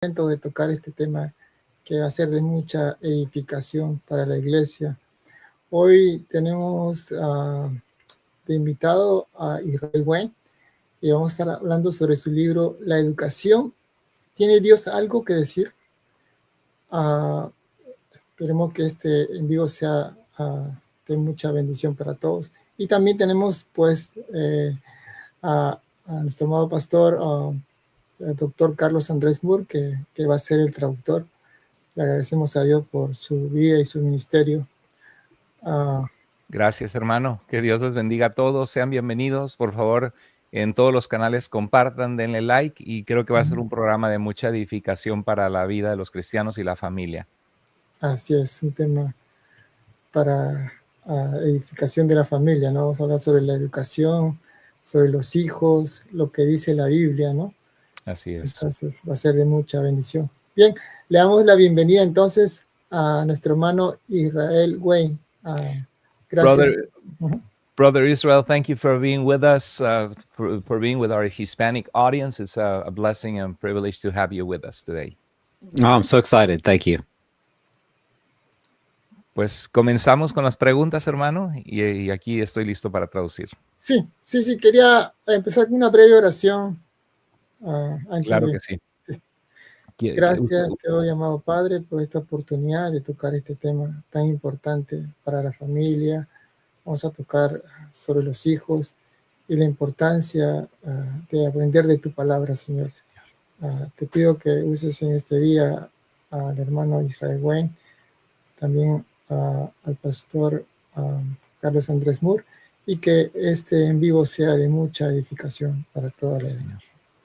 De tocar este tema que va a ser de mucha edificación para la iglesia. Hoy tenemos de invitado a Israel Wayne y vamos a estar hablando sobre su libro La educación. ¿Tiene Dios algo que decir? Esperemos que este en vivo sea de mucha bendición para todos. Y también tenemos pues a nuestro amado pastor, el doctor Carlos Andrés Moore, que va a ser el traductor. Le agradecemos a Dios por su vida y su ministerio. Gracias, hermano. Que Dios les bendiga a todos. Sean bienvenidos. Por favor, en todos los canales compartan, denle like y creo que va a ser un programa de mucha edificación para la vida de los cristianos y la familia. Así es, un tema para edificación de la familia, ¿no? Vamos a hablar sobre la educación, sobre los hijos, lo que dice la Biblia, ¿no? Así es. Entonces va a ser de mucha bendición. Bien, le damos la bienvenida entonces a nuestro hermano Israel Wayne. Gracias. Brother Israel, thank you for being with us, for being with our Hispanic audience. It's a blessing and privilege to have you with us today. Oh, I'm so excited. Thank you. Pues comenzamos con las preguntas, hermano, y aquí estoy listo para traducir. Sí. Quería empezar con una breve oración. Claro que sí. Gracias, te doy, amado Padre, por esta oportunidad de tocar este tema tan importante para la familia. Vamos a tocar sobre los hijos y la importancia de aprender de tu palabra, Señor. Te pido que uses en este día al hermano Israel Wayne, también al pastor Carlos Andrés Moore, y que este en vivo sea de mucha edificación para toda la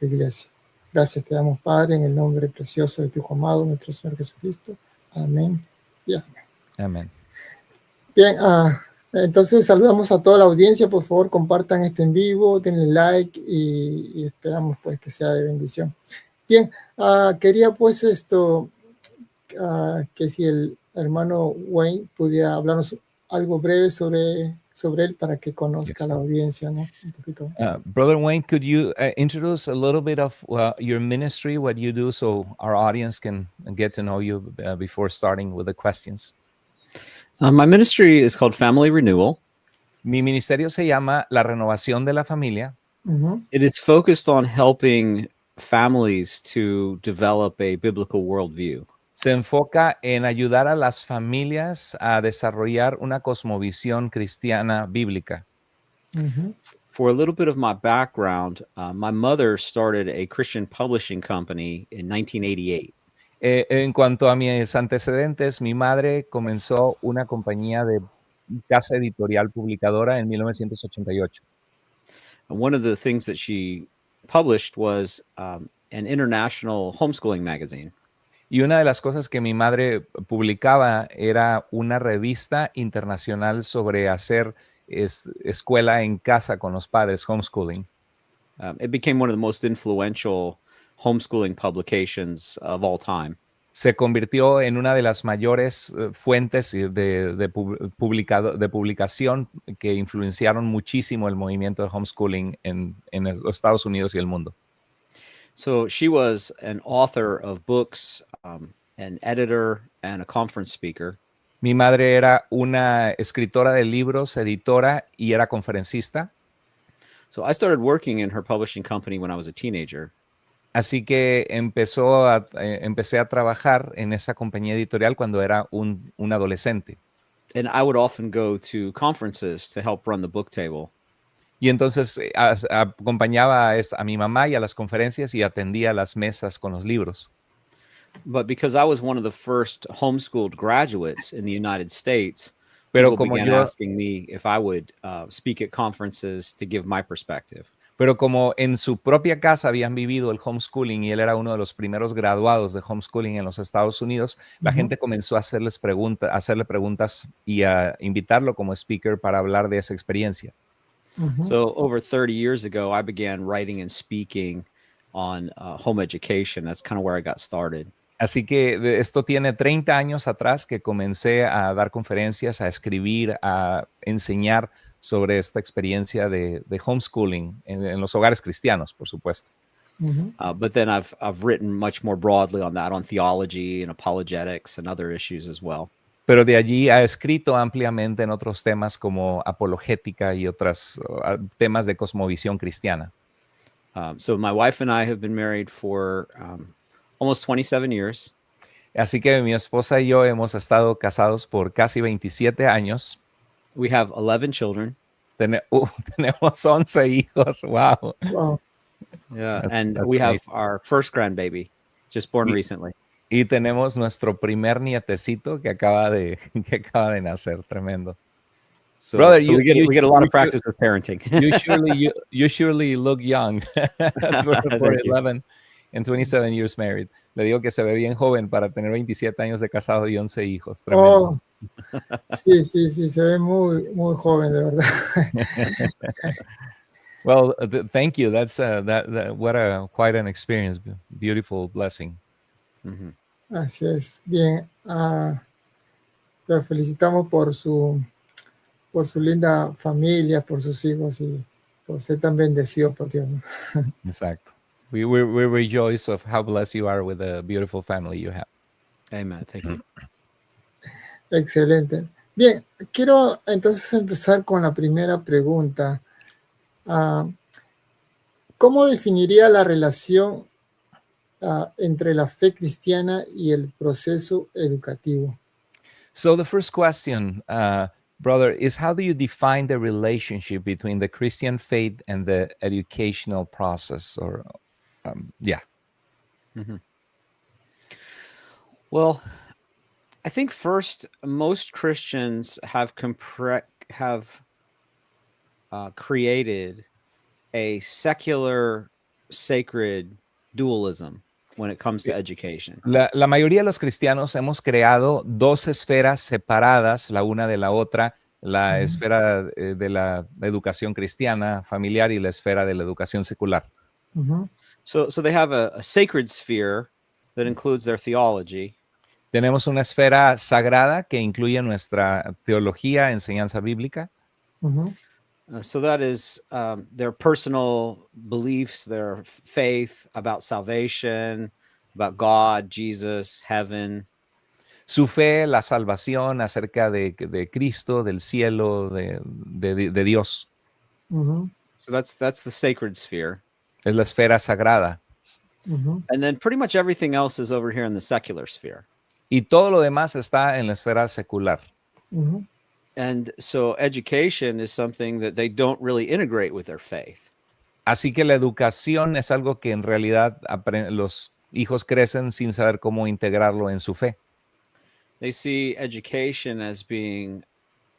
iglesia. Gracias te damos, Padre, en el nombre precioso de tu Hijo amado, nuestro Señor Jesucristo. Amén y amén. Amén. Bien, entonces saludamos a toda la audiencia. Por favor, compartan este en vivo, denle like y esperamos pues que sea de bendición. Bien, quería pues que si el hermano Wayne pudiera hablarnos algo breve sobre él para que conozca la audiencia, ¿no? Un poquito. Brother Wayne, could you introduce a little bit of your ministry, what you do, so our audience can get to know you before starting with the questions? My ministry is called Family Renewal. Mi ministerio se llama La Renovación de la Familia. It is focused on helping families to develop a biblical worldview. Se enfoca en ayudar a las familias a desarrollar una cosmovisión cristiana bíblica. For a little bit of my background, my mother started a Christian publishing company in 1988. En cuanto a mis antecedentes, mi madre comenzó una compañía de casa editorial publicadora en 1988. And one of the things that she published was an international homeschooling magazine. Y una de las cosas que mi madre publicaba era una revista internacional sobre hacer escuela en casa con los padres, homeschooling. It became one of the most influential homeschooling publications of all time. Se convirtió en una de las mayores fuentes de publicación que influenciaron muchísimo el movimiento de homeschooling en los Estados Unidos y el mundo. So she was an author of books, an editor, and a conference speaker. Mi madre era una escritora de libros, editora y era conferencista. So I started working in her publishing company when I was a teenager. Así que empecé a trabajar en esa compañía editorial cuando era un adolescente. And I would often go to conferences to help run the book table. Y entonces acompañaba a mi mamá y a las conferencias y atendía las mesas con los libros. But because I was one of the first homeschooled graduates in the United States, people began asking me if I would speak at conferences to give my perspective. Pero como en su propia casa habían vivido el homeschooling y él era uno de los primeros graduados de homeschooling en los Estados Unidos, la gente comenzó a hacerle preguntas y a invitarlo como speaker para hablar de esa experiencia. So over 30 years ago, I began writing and speaking on home education. That's kind of where I got started. Así que esto tiene 30 años atrás que comencé a dar conferencias, a escribir, a enseñar sobre esta experiencia de homeschooling en los hogares cristianos, por supuesto. But then I've written much more broadly on that, on theology and apologetics and other issues as well. Pero de allí ha escrito ampliamente en otros temas como apologética y otros temas de cosmovisión cristiana. So my wife and I have been married for almost 27 years. Así que mi esposa y yo hemos estado casados por casi 27 años. We have 11 children. Tenemos 11 hijos. Wow. Yeah, That's we have amazing. our first grandbaby, just born recently. Y tenemos nuestro primer nietecito que acaba de nacer. Tremendo. So, Brother, we get a lot of practice with parenting. you surely look young for 11 and 27 years married. Le digo que se ve bien joven para tener 27 años de casado y 11 hijos. Tremendo. Sí, se ve muy, muy joven, de verdad. Well, thank you. That's quite an experience. Beautiful blessing. Así es. Bien. La felicitamos por su linda familia, por sus hijos y por ser tan bendecido por Dios, ¿no? Exacto. We rejoice of how blessed you are with the beautiful family you have. Amen. Thank you. Excelente. Bien, quiero entonces empezar con la primera pregunta. ¿Cómo definiría la relación entre la fe cristiana y el proceso educativo? So the first question, brother, is how do you define the relationship between the Christian faith and the educational process? Or, yeah. Well, I think first, most Christians have created a secular, sacred dualism when it comes to education. La mayoría de los cristianos hemos creado dos esferas separadas, la una de la otra, la esfera de la educación cristiana familiar y la esfera de la educación secular. So they have a sacred sphere that includes their theology. Tenemos una esfera sagrada que incluye nuestra teología, enseñanza bíblica. So that is their personal beliefs, their faith about salvation, about God, Jesus, heaven. Su fe, la salvación acerca de Cristo, del cielo, de Dios. So that's the sacred sphere. Es la esfera sagrada. And then pretty much everything else is over here in the secular sphere. Y todo lo demás está en la esfera secular. And so education is something that they don't really integrate with their faith. Así que la educación es algo que en realidad los hijos crecen sin saber cómo integrarlo en su fe. They see education as being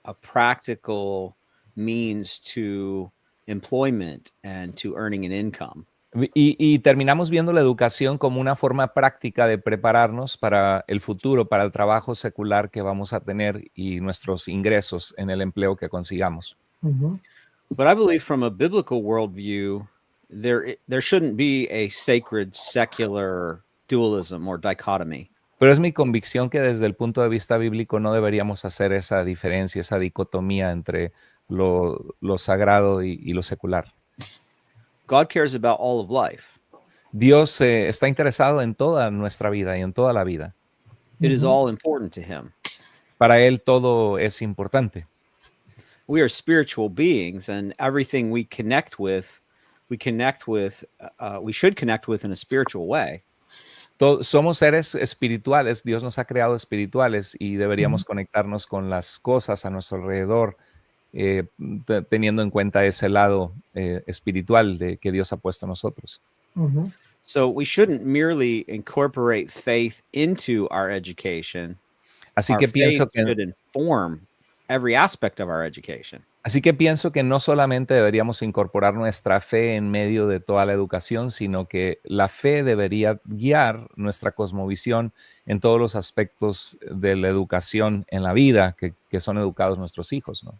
a practical means to employment and to earning an income. Y terminamos viendo la educación como una forma práctica de prepararnos para el futuro, para el trabajo secular que vamos a tener y nuestros ingresos en el empleo que consigamos. But I believe from a biblical worldview, there shouldn't be a sacred secular dualism or dichotomy. Pero es mi convicción que desde el punto de vista bíblico no deberíamos hacer esa diferencia, esa dicotomía entre lo sagrado y lo secular. God cares about all of life. Dios está interesado en toda nuestra vida y en toda la vida. It is all important to him. Para él todo es importante. We are spiritual beings, and everything we should connect with in a spiritual way. Somos seres espirituales, Dios nos ha creado espirituales y deberíamos conectarnos con las cosas a nuestro alrededor, teniendo en cuenta ese lado espiritual que Dios ha puesto en nosotros. So we shouldn't merely incorporate faith into our education. Así que pienso que should inform every aspect of our education. Así que pienso que no solamente deberíamos incorporar nuestra fe en medio de toda la educación, sino que la fe debería guiar nuestra cosmovisión en todos los aspectos de la educación en la vida que son educados nuestros hijos, ¿no?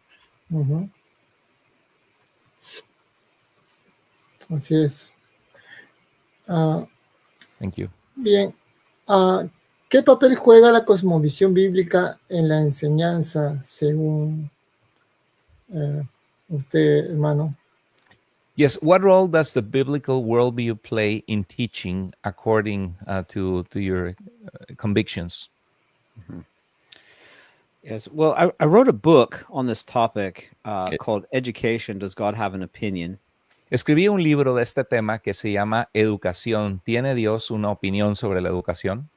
Así es. Thank you. Bien. ¿Qué papel juega la cosmovisión bíblica en la enseñanza según usted, hermano? Yes, what role does the biblical worldview play in teaching according to your convictions? Yes. Well, I wrote a book on this topic called Education, Does God Have an Opinion? Escribí un libro de este tema que se llama Educación. ¿Tiene Dios una opinión sobre la educación?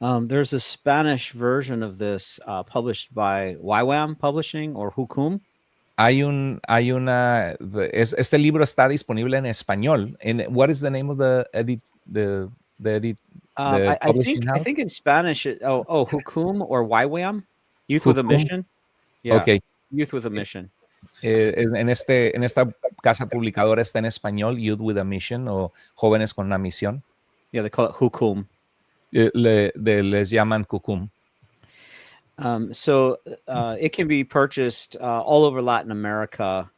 There's a Spanish version of this published by YWAM Publishing or Hukum. Este libro está disponible en español. What is the name of the publishing house? I think in Spanish, Hukum or YWAM, Youth with a Hukum. Mission. Yeah, Okay. Youth with a Mission. En esta casa publicadora está en español, Youth with a Mission o Jóvenes con una Misión. Yeah, they call it Hukum. Les llaman Hukum. So it can be purchased all over Latin America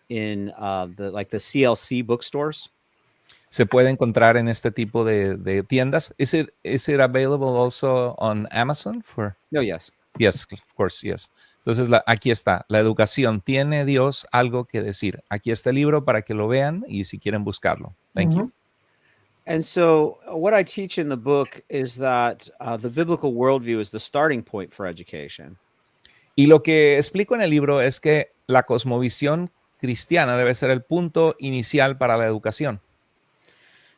in the CLC bookstores. Se puede encontrar en este tipo de tiendas. Is it available also on Amazon? No, yes. Yes, of course, yes. Entonces, aquí está. La educación. ¿Tiene Dios algo que decir? Aquí está el libro para que lo vean y si quieren buscarlo. Thank you. And so what I teach in the book is that the biblical worldview is the starting point for education. Y lo que explico en el libro es que la cosmovisión cristiana debe ser el punto inicial para la educación.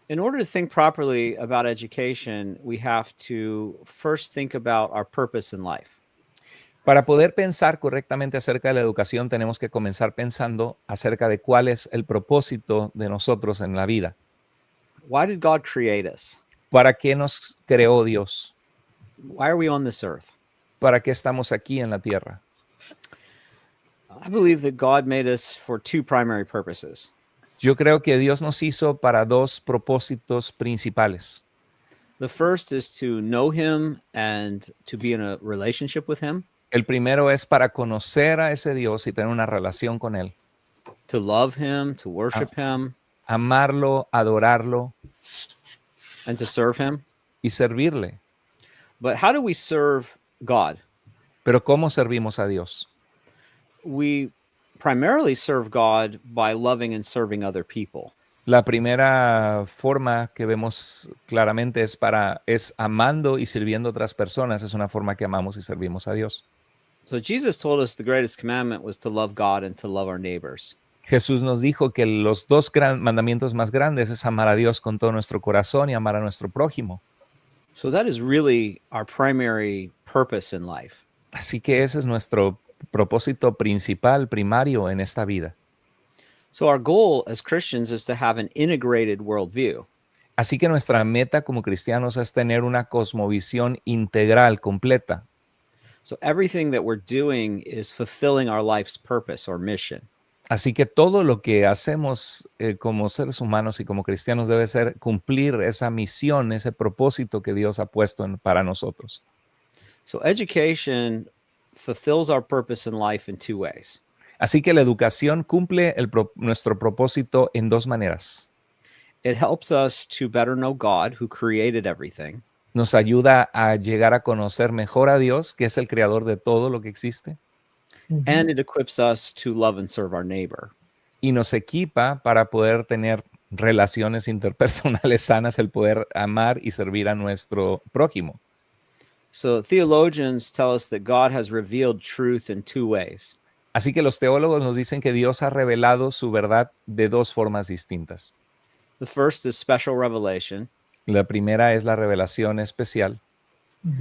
In order to think properly about education, we have to first think about our purpose in life. Para poder pensar correctamente acerca de la educación, tenemos que comenzar pensando acerca de cuál es el propósito de nosotros en la vida. Why did God create us? ¿Para qué nos creó Dios? Why are we on this earth? ¿Para qué estamos aquí en la tierra? I believe that God made us for two primary purposes. Yo creo que Dios nos hizo para dos propósitos principales. The first is to know him and to be in a relationship with him. El primero es para conocer a ese Dios y tener una relación con él. To love him, to worship him. Amarlo, adorarlo. And to serve him. Y servirle. But how do we serve God? Pero ¿cómo servimos a Dios? We primarily serve God by loving and serving other people. La primera forma que vemos claramente es amando y sirviendo a otras personas. Es una forma que amamos y servimos a Dios. So Jesus told us the greatest commandment was to love God and to love our neighbors. Jesús nos dijo que los dos mandamientos más grandes es amar a Dios con todo nuestro corazón y amar a nuestro prójimo. So that is really our primary purpose in life. Así que ese es nuestro propósito principal, primario en esta vida. So our goal as Christians is to have an integrated worldview. Así que nuestra meta como cristianos es tener una cosmovisión integral, completa. So everything that we're doing is fulfilling our life's purpose or mission. Así que todo lo que hacemos como seres humanos y como cristianos debe ser cumplir esa misión, ese propósito que Dios ha puesto para nosotros. So education fulfills our purpose in life in two ways. Así que la educación cumple nuestro propósito en dos maneras. It helps us to better know God, who created everything. Nos ayuda a llegar a conocer mejor a Dios, que es el creador de todo lo que existe. And it equips us to love and serve our neighbor. Y nos equipa para poder tener relaciones interpersonales sanas, el poder amar y servir a nuestro prójimo. So theologians tell us that God has revealed truth in two ways. Así que los teólogos nos dicen que Dios ha revelado su verdad de dos formas distintas. The first is special revelation. La primera es la revelación especial.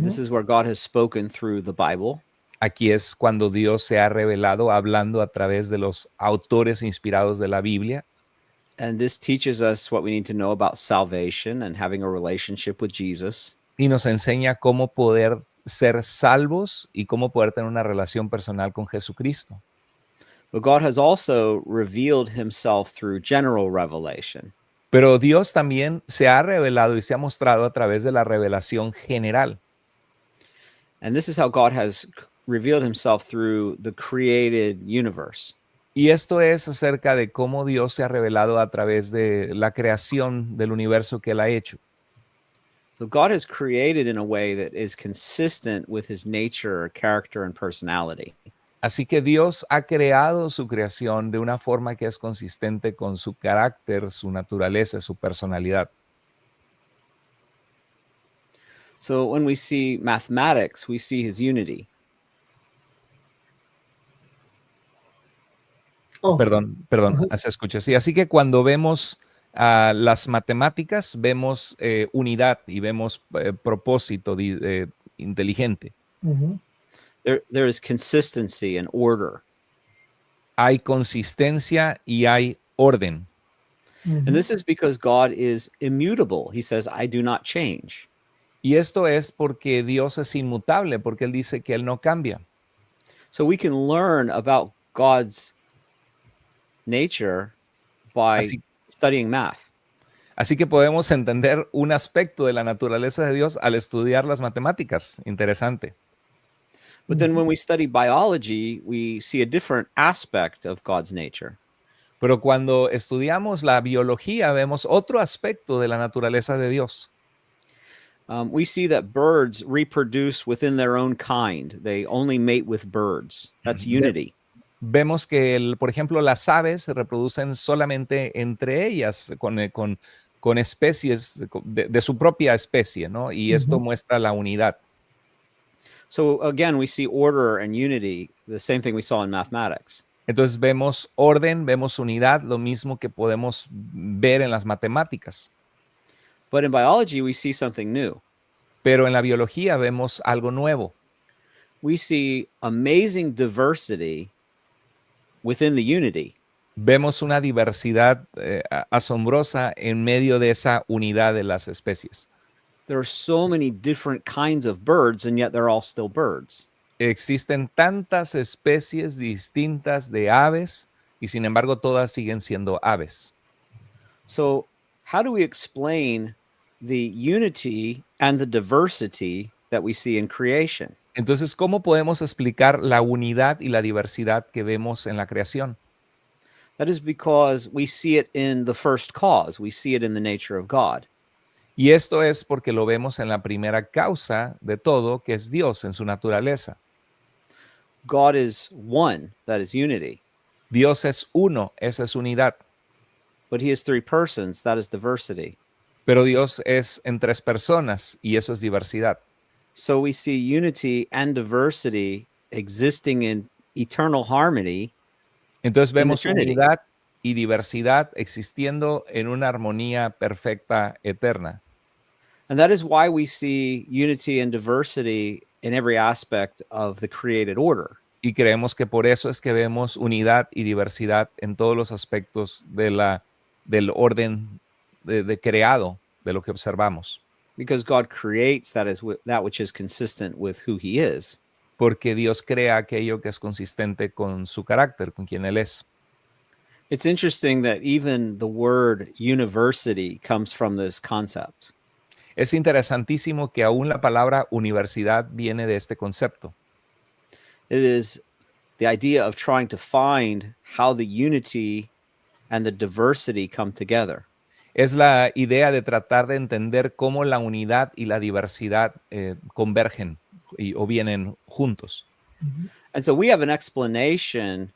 This is where God has spoken through the Bible. Aquí es cuando Dios se ha revelado hablando a través de los autores inspirados de la Biblia. And this teaches us what we need to know about salvation and having a relationship with Jesus. Y nos enseña cómo poder ser salvos y cómo poder tener una relación personal con Jesucristo. But God has also revealed himself through general revelation. Pero Dios también se ha revelado y se ha mostrado a través de la revelación general. And this is how God has revealed himself through the created universe. Y esto es acerca de cómo Dios se ha revelado a través de la creación del universo que Él ha hecho. So God has created in a way that is consistent with his nature, character, and personality. Así que Dios ha creado su creación de una forma que es consistente con su carácter, su naturaleza, su personalidad. So when we see mathematics, we see his unity. Perdón, se escucha. Sí, así que cuando vemos las matemáticas, vemos unidad y vemos propósito inteligente. There is consistency and order. Hay consistencia y hay orden. And this is because God is immutable. He says, I do not change. Y esto es porque Dios es inmutable, porque Él dice que Él no cambia. So we can learn about God's nature by studying math. Así que podemos entender un aspecto de la naturaleza de Dios al estudiar las matemáticas. Interesante. But then when we study biology, we see a different aspect of God's nature. Pero cuando estudiamos la biología, vemos otro aspecto de la naturaleza de Dios. We see that birds reproduce within their own kind. They only mate with birds. That's unity. Vemos que, por ejemplo, las aves se reproducen solamente entre ellas, con especies de su propia especie, ¿no? Y esto muestra la unidad. So again, we see order and unity, the same thing we saw in mathematics. Entonces vemos orden, vemos unidad, lo mismo que podemos ver en las matemáticas. But in biology, we see something new. Pero en la biología vemos algo nuevo. We see amazing diversity within the unity. Vemos una diversidad asombrosa en medio de esa unidad de las especies. There are so many different kinds of birds, and yet they're all still birds. Existen tantas especies distintas de aves y sin embargo todas siguen siendo aves. So, how do we explain the unity and the diversity that we see in creation? Entonces, ¿cómo podemos explicar la unidad y la diversidad que vemos en la creación? That is because we see it in the first cause. We see it in the nature of God. Y esto es porque lo vemos en la primera causa de todo, que es Dios en su naturaleza. God is one, that is unity. Dios es uno, esa es unidad. But he is three persons, that is diversity. Pero Dios es en tres personas y eso es diversidad. So we see unity and diversity existing in eternal harmony. Entonces vemos unidad y diversidad existiendo en una armonía perfecta eterna. And that is why we see unity and diversity in every aspect of the created order. Y creemos que por eso es que vemos unidad y diversidad en todos los aspectos del orden de creado, de lo que observamos. Because God creates that which is consistent with who he is. Porque Dios crea aquello que es consistente con su carácter, con quien Él es. It's interesting that even the word university comes from this concept. Es interesantísimo que aún la palabra universidad viene de este concepto. It is the idea of trying to find how the unity and the diversity come together. Es la idea de tratar de entender cómo la unidad y la diversidad convergen o vienen juntos. And so we have an explanation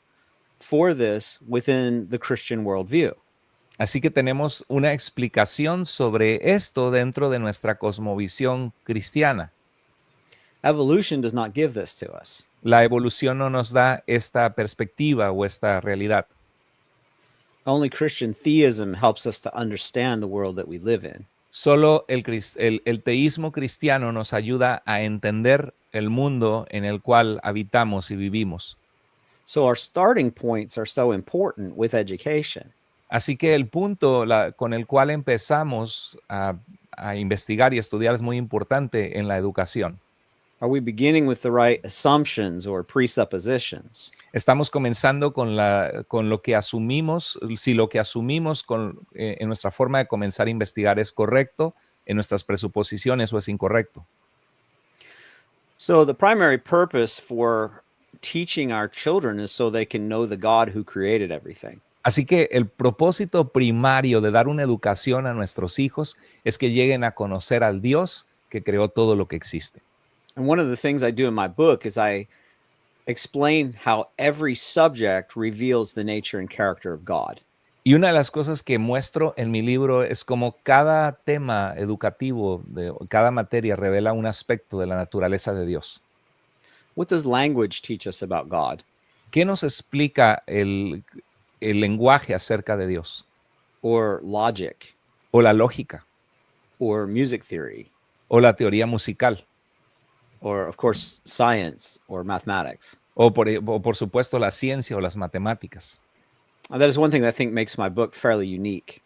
for this within the Christian worldview. Así que tenemos una explicación sobre esto dentro de nuestra cosmovisión cristiana. Evolution does not give this to us. La evolución no nos da esta perspectiva o esta realidad. Only Christian theism helps us to understand the world that we live in. Solo el teísmo cristiano nos ayuda a entender el mundo en el cual habitamos y vivimos. So our starting points are so important with education. Así que el punto con el cual empezamos a investigar y estudiar es muy importante en la educación. Are we beginning with the right assumptions or presuppositions? Estamos comenzando con lo que asumimos, si lo que asumimos en nuestra forma de comenzar a investigar es correcto, en nuestras presuposiciones o es incorrecto. So the primary purpose for teaching our children is so they can know the God who created everything. Así que el propósito primario de dar una educación a nuestros hijos es que lleguen a conocer al Dios que creó todo lo que existe. And one of the things I do in my book is I explain how every subject reveals the nature and character of God. Y una de las cosas que muestro en mi libro es cómo cada tema educativo, cada materia revela un aspecto de la naturaleza de Dios. What does language teach us about God? ¿Qué nos explica el lenguaje acerca de Dios? Or logic? O la lógica. Or music theory? O la teoría musical. Or, of course, science or mathematics. O por supuesto la ciencia o las matemáticas. And that is one thing that I think makes my book fairly unique.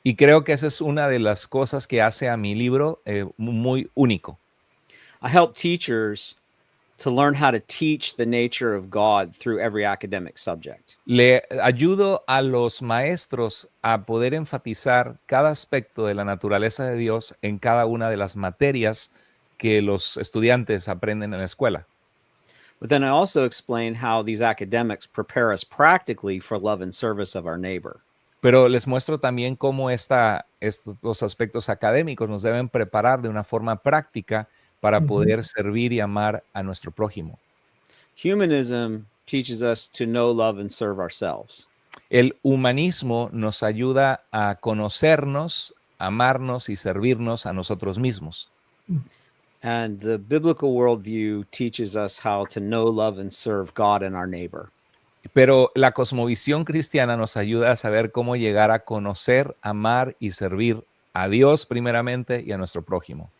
Y creo que esa es una de las cosas que hace a mi libro muy único. I help teachers to learn how to teach the nature of God through every academic subject. Le ayudo a los maestros a poder enfatizar cada aspecto de la naturaleza de Dios en cada una de las materias que los estudiantes aprenden en la escuela. But then I also explain how these academics prepare us practically for love and service of our neighbor. Pero les muestro también cómo estos aspectos académicos nos deben preparar de una forma práctica para poder servir y amar a nuestro prójimo. Humanism teaches us to know, love, and serve ourselves. El humanismo nos ayuda a conocernos, amarnos y servirnos a nosotros mismos. And the biblical worldview teaches us how to know, love, and serve God and our neighbor. Pero la cosmovisión cristiana nos ayuda a saber cómo llegar a conocer, amar y servir a Dios primeramente y a nuestro prójimo.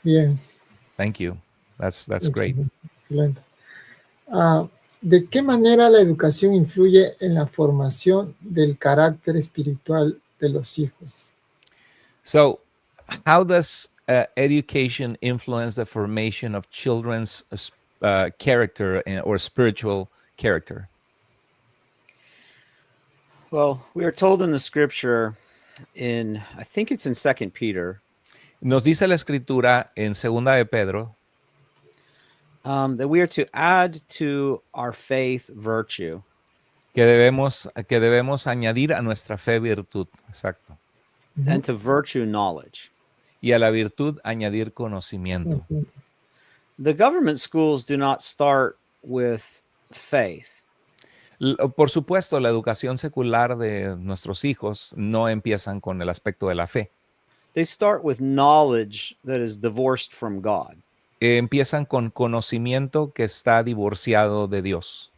Bien. Thank you. That's great. Excelente. ¿De qué manera la educación influye en la formación del carácter espiritual de los hijos? So, how does education influence the formation of children's character or spiritual character? Well, we are told in the scripture I think it's in 2 Peter. Nos dice la escritura en Segunda de Pedro that we are to add to our faith virtue. Que debemos añadir a nuestra fe virtud. Exacto. And to virtue knowledge. Y a la virtud añadir conocimiento. The government schools do not start with faith. Por supuesto, la educación secular de nuestros hijos no empiezan con el aspecto de la fe. They start with knowledge that is divorced from God. Empiezan con conocimiento que está divorciado de Dios.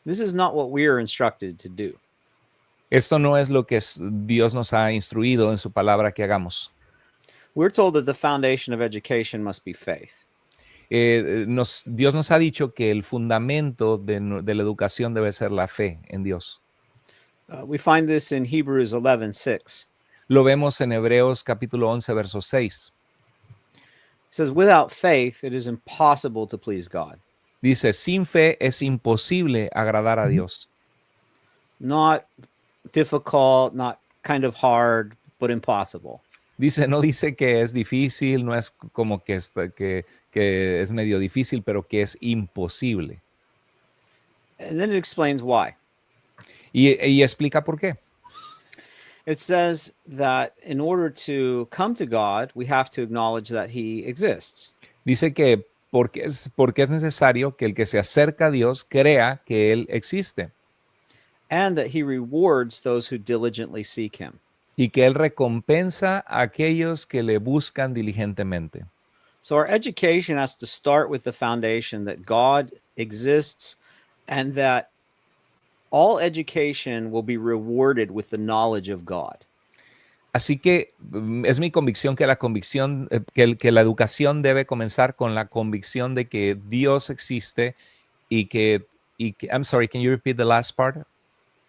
This is not what we are instructed to do. Esto no es lo que Dios nos ha instruido en su palabra que hagamos. We're told that the foundation of education must be faith. Dios nos ha dicho que el fundamento de la educación debe ser la fe en Dios. We find this in Hebrews 11:6. Lo vemos en Hebreos capítulo 11, verso 6. It says, without faith, it is impossible to please God. Dice, sin fe es imposible agradar a Dios. Not difficult, not kind of hard, but impossible. No dice que es difícil, no es como que es medio difícil, pero que es imposible. And then it explains why. Y explica por qué. It says that in order to come to God, we have to acknowledge that He exists. Dice que porque es necesario que el que se acerca a Dios crea que Él existe. And that He rewards those who diligently seek Him. Y que Él recompensa a aquellos que le buscan diligentemente. So our education has to start with the foundation that God exists and that all education will be rewarded with the knowledge of God. Así que es mi convicción que la educación debe comenzar con la convicción de que Dios existe y que I'm sorry, can you repeat the last part?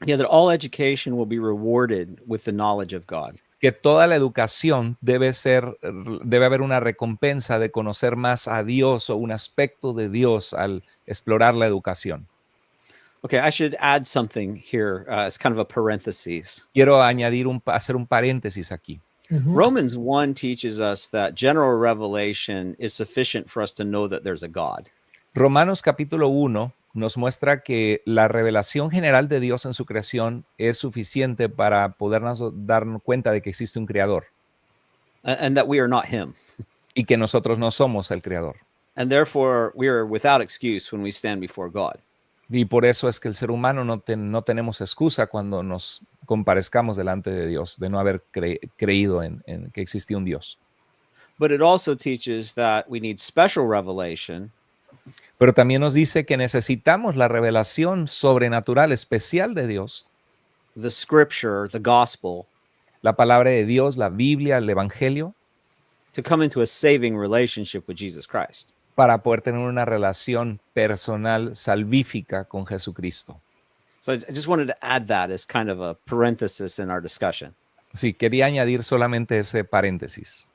Yeah, that all education will be rewarded with the knowledge of God. Que toda la educación debe haber una recompensa de conocer más a Dios o un aspecto de Dios al explorar la educación. Okay, I should add something here as kind of a parenthesis. Quiero hacer un paréntesis aquí. Romans 1 teaches us that general revelation is sufficient for us to know that there's a God. Romanos capítulo 1 nos muestra que la revelación general de Dios en su creación es suficiente para podernos darnos cuenta de que existe un creador. And that we are not Him. Y que nosotros no somos el creador. And therefore, we are without excuse when we stand before God. Y por eso es que el ser humano no tenemos excusa cuando nos comparezcamos delante de Dios, de no haber creído en que existía un Dios. But it also teaches that we need special revelation Pero también nos dice que necesitamos la revelación sobrenatural especial de Dios, the scripture, the gospel, la palabra de Dios, la Biblia, el Evangelio, to come into a saving relationship with Jesus Christ. para poder tener una relación personal salvífica con Jesucristo. So I just wanted to add that as kind of a parenthesis in our discussion. Sí, quería añadir solamente ese paréntesis.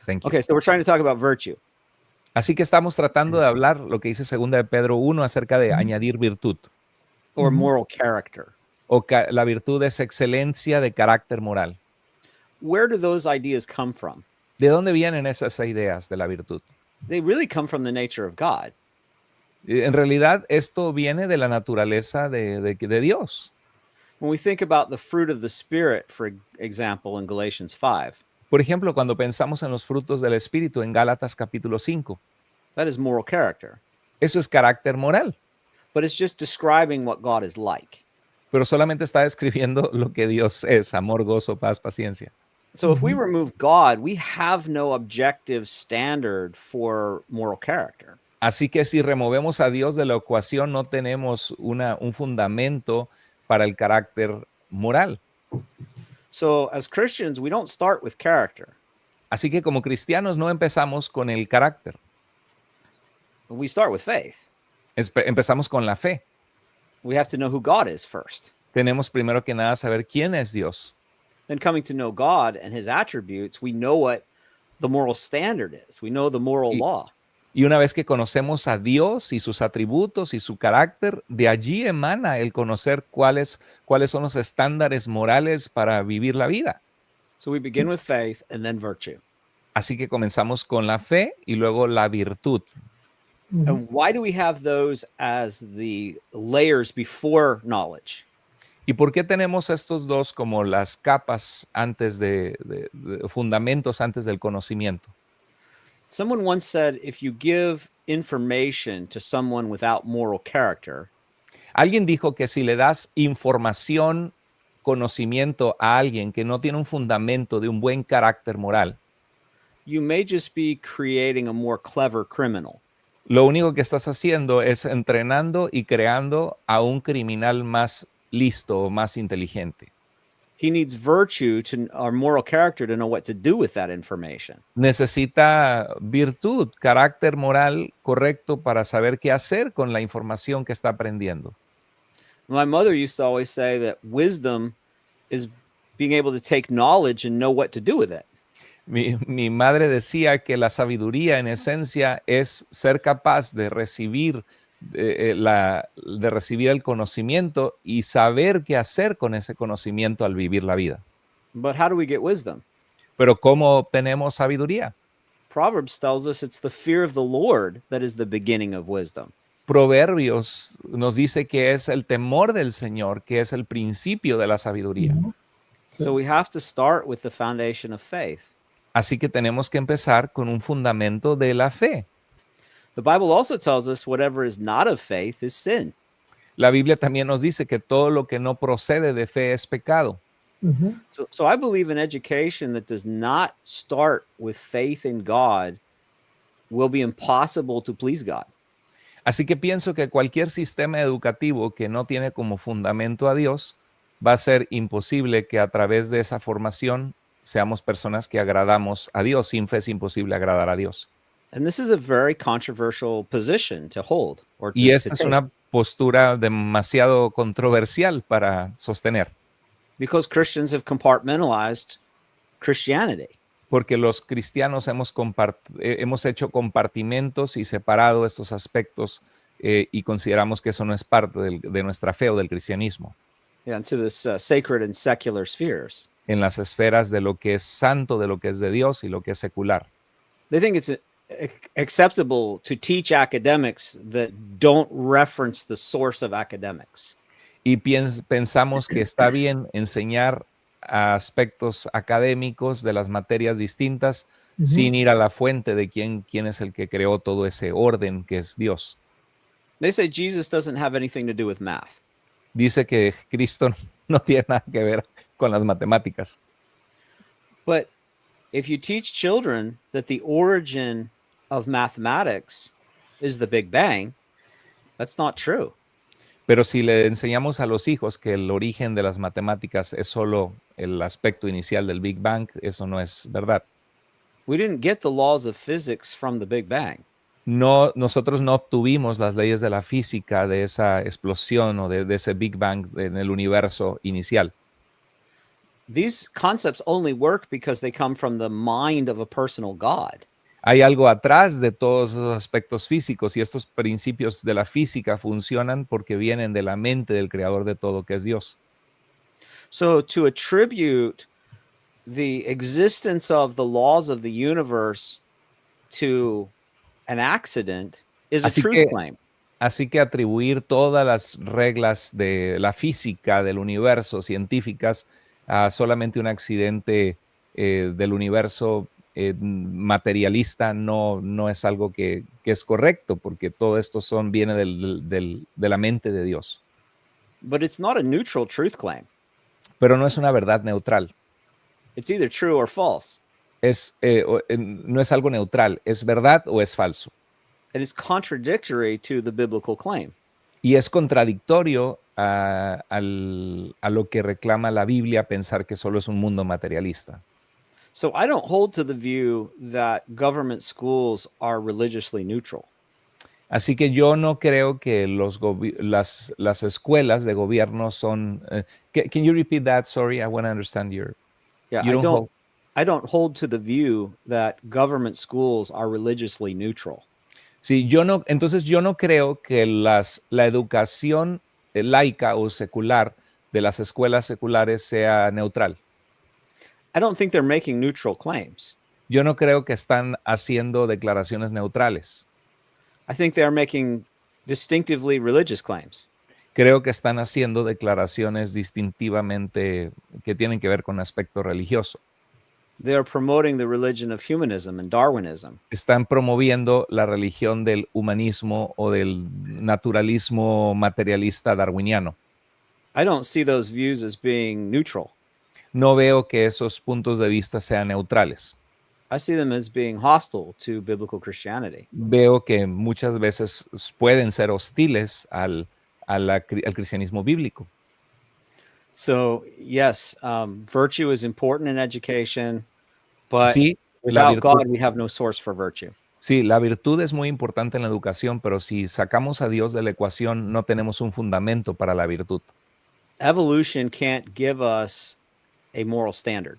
Thank you. Okay, so we're trying to talk about virtue. Así que estamos tratando de hablar lo que dice 2 de Pedro 1 acerca de añadir virtud. Or moral character. La virtud es excelencia de carácter moral. Where do those ideas come from? ¿De dónde vienen esas ideas de la virtud? They really come from the nature of God. En realidad, esto viene de la naturaleza de Dios. When we think about the fruit of the Spirit, for example, in Galatians 5, Por ejemplo, cuando pensamos en los frutos del Espíritu en Gálatas capítulo 5, that is moral character. eso es carácter moral, But it's just describing what God is like. pero solamente está describiendo lo que Dios es: amor, gozo, paz, paciencia. So if we remove God, we have no objective standard for moral character. Así que si removemos a Dios de la ecuación, no tenemos un fundamento para el carácter moral. So as Christians, we don't start with character. Así que como cristianos no empezamos con el carácter, We start with faith. empezamos con la fe. We have to know who God is first. Tenemos primero que nada saber quién es Dios. Then coming to know God and his attributes, we know what the moral standard is. We know the moral law. Y una vez que conocemos a Dios y sus atributos y su carácter, de allí emana el conocer cuáles son los estándares morales para vivir la vida. So we begin with faith and then virtue. Así que comenzamos con la fe y luego la virtud. And why do we have those as the layers before knowledge? ¿Y por qué tenemos estos dos como las capas antes de fundamentos antes del conocimiento? Someone once said, if you give information to someone without moral character, Alguien dijo que si le das información, conocimiento a alguien que no tiene un fundamento de un buen carácter moral, you may just be creating a more clever criminal. lo único que estás haciendo es entrenando y creando a un criminal más listo o más inteligente. He needs virtue or moral character to know what to do with that information. Necesita virtud, carácter moral correcto para saber qué hacer con la información que está aprendiendo. My mother used to always say that wisdom is being able to take knowledge and know what to do with it. Mi madre decía que la sabiduría en esencia es ser capaz de recibir el conocimiento y saber qué hacer con ese conocimiento al vivir la vida. But how do we get wisdom? Pero ¿cómo obtenemos sabiduría? Proverbs tells us it's the fear of the Lord that is the beginning of wisdom. Proverbios nos dice que es el temor del Señor, que es el principio de la sabiduría. So we have to start with the foundation of faith. Así que tenemos que empezar con un fundamento de la fe. The Bible also tells us whatever is not of faith is sin. La Biblia también nos dice que todo lo que no procede de fe es pecado. So I believe an education that does not start with faith in God will be impossible to please God. Así que pienso que cualquier sistema educativo que no tiene como fundamento a Dios va a ser imposible que a través de esa formación seamos personas que agradamos a Dios. Sin fe es imposible agradar a Dios. And this is a very controversial position to hold. Y esta es una postura demasiado controversial para sostener. Because Christians have compartmentalized Christianity. Porque los cristianos hemos hecho compartimentos y separado estos aspectos y consideramos que eso no es parte de nuestra fe o del cristianismo. Yeah, into this sacred and secular spheres. En las esferas de lo que es santo, de lo que es de Dios y lo que es secular. They think it's acceptable to teach academics that don't reference the source of academics. Y pensamos que está bien enseñar aspectos académicos de las materias distintas sin ir a la fuente de quién es el que creó todo ese orden que es Dios. They say Jesus doesn't have anything to do with math. Dice que Cristo no tiene nada que ver con las matemáticas. But if you teach children that the origin of mathematics is the Big Bang, that's not true. Pero si le enseñamos a los hijos que el origen de las matemáticas es solo el aspecto inicial del Big Bang, eso no es verdad. We didn't get the laws of physics from the Big Bang. No, nosotros no obtuvimos las leyes de la física de esa explosión o de ese Big Bang en el universo inicial. These concepts only work because they come from the mind of a personal God. Hay algo atrás de todos esos aspectos físicos y estos principios de la física funcionan porque vienen de la mente del creador de todo, que es Dios. So to attribute the existence of the laws of the universe to an accident is a truth claim. Así que atribuir todas las reglas de la física del universo científicas a solamente un accidente del universo materialista no es algo que es correcto, porque todo esto viene de la mente de Dios. But it's not a neutral truth claim. Pero no es una verdad neutral. It's either true or false. No es algo neutral, es verdad o es falso. It is contradictory to the biblical claim. Y es contradictorio a lo que reclama la Biblia, pensar que solo es un mundo materialista. So I don't hold to the view that government schools are religiously neutral. Así que yo no creo que las escuelas de gobierno son... can you repeat that? Sorry, I want to understand your... Yeah, I don't hold to the view that government schools are religiously neutral. Sí, entonces yo no creo que la educación laica o secular de las escuelas seculares sea neutral. I don't think they're making neutral claims. Yo no creo que están haciendo declaraciones neutrales. I think they are making distinctively religious claims. Creo que están haciendo declaraciones distintivamente que tienen que ver con aspecto religioso. They are promoting the religion of humanism and Darwinism. Están promoviendo la religión del humanismo o del naturalismo materialista darwiniano. I don't see those views as being neutral. No veo que esos puntos de vista sean neutrales. I see them as being hostile to biblical Christianity. Veo que muchas veces pueden ser hostiles al cristianismo bíblico. So, yes, virtue is important in education, but sí, without God, we have no source for virtue. Sí, la virtud es muy importante en la educación, pero si sacamos a Dios de la ecuación, no tenemos un fundamento para la virtud. Evolution can't give us a moral standard.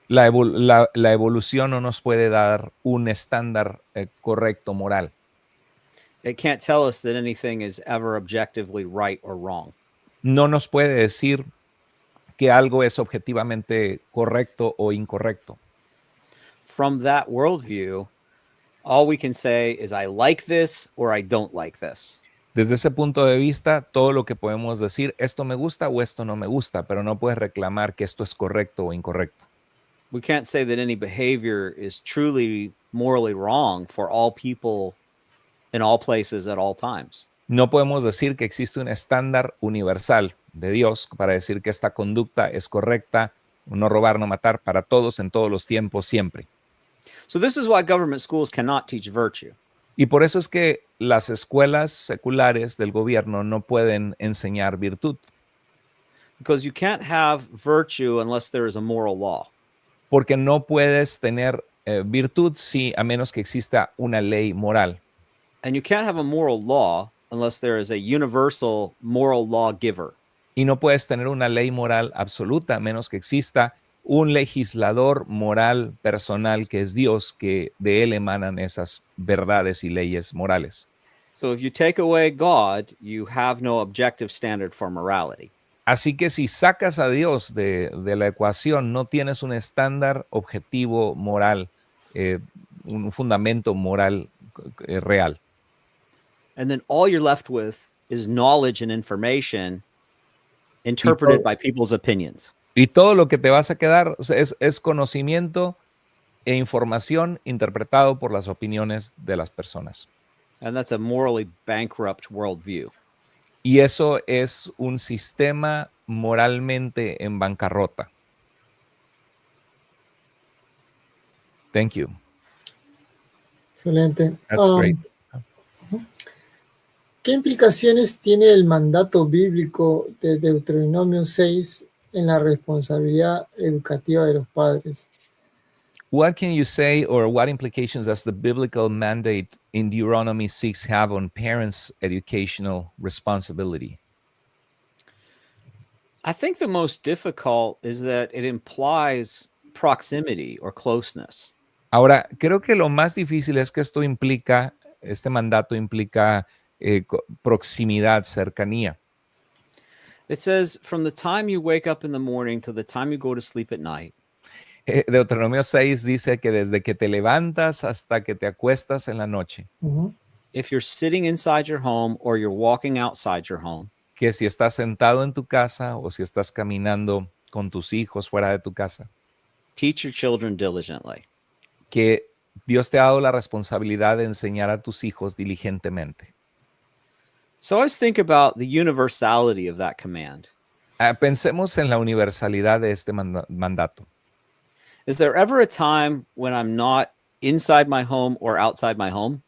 La evolución no nos puede dar un estándar correcto moral. It can't tell us that anything is ever objectively right or wrong. No nos puede decir que algo es objetivamente correcto o incorrecto. From that worldview, all we can say is I like this or I don't like this. Desde ese punto de vista, todo lo que podemos decir, esto me gusta o esto no me gusta, pero no puedes reclamar que esto es correcto o incorrecto. We can't say that any behavior is truly morally wrong for all people in all places at all times. No podemos decir que existe un estándar universal de Dios para decir que esta conducta es correcta, no robar, no matar, para todos, en todos los tiempos, siempre. So this is why government schools cannot teach virtue. Y por eso es que las escuelas seculares del gobierno no pueden enseñar virtud. Because you can't have virtue unless there is a moral law. Porque no puedes tener virtud a menos que exista una ley moral. And you can't have a moral law unless there is a universal moral lawgiver. Y no puedes tener una ley moral absoluta a menos que exista un legislador moral personal que es Dios, que de él emanan esas verdades y leyes morales. So if you take away God, you have no objective standard for morality. Así que si sacas a Dios de la ecuación, no tienes un estándar objetivo moral, un fundamento moral real. And then all you're left with is knowledge and information interpreted by people's opinions. Y todo lo que te vas a quedar es conocimiento e información interpretado por las opiniones de las personas. And that's a morally bankrupt worldview. Y eso es un sistema moralmente en bancarrota. Thank you. Excelente. That's great. ¿Qué implicaciones tiene el mandato bíblico de Deuteronomio 6 en la responsabilidad educativa de los padres? What can you say, or what implications does the biblical mandate in Deuteronomy 6 have on parents' educational responsibility? I think the most difficult is that it implies proximity or closeness. Ahora, creo que lo más difícil es que este mandato implica proximidad, cercanía. It says, from the time you wake up in the morning to the time you go to sleep at night, Deuteronomio 6 dice que desde que te levantas hasta que te acuestas en la noche, if you're sitting inside your home or you're walking outside your home, que si estás sentado en tu casa o si estás caminando con tus hijos fuera de tu casa, teach your children diligently. que Dios te ha dado la responsabilidad de enseñar a tus hijos diligentemente. So I always think about the universality of that command. Pensemos en la universalidad de este mandato. Is there ever a time when I'm not inside my home or outside my home?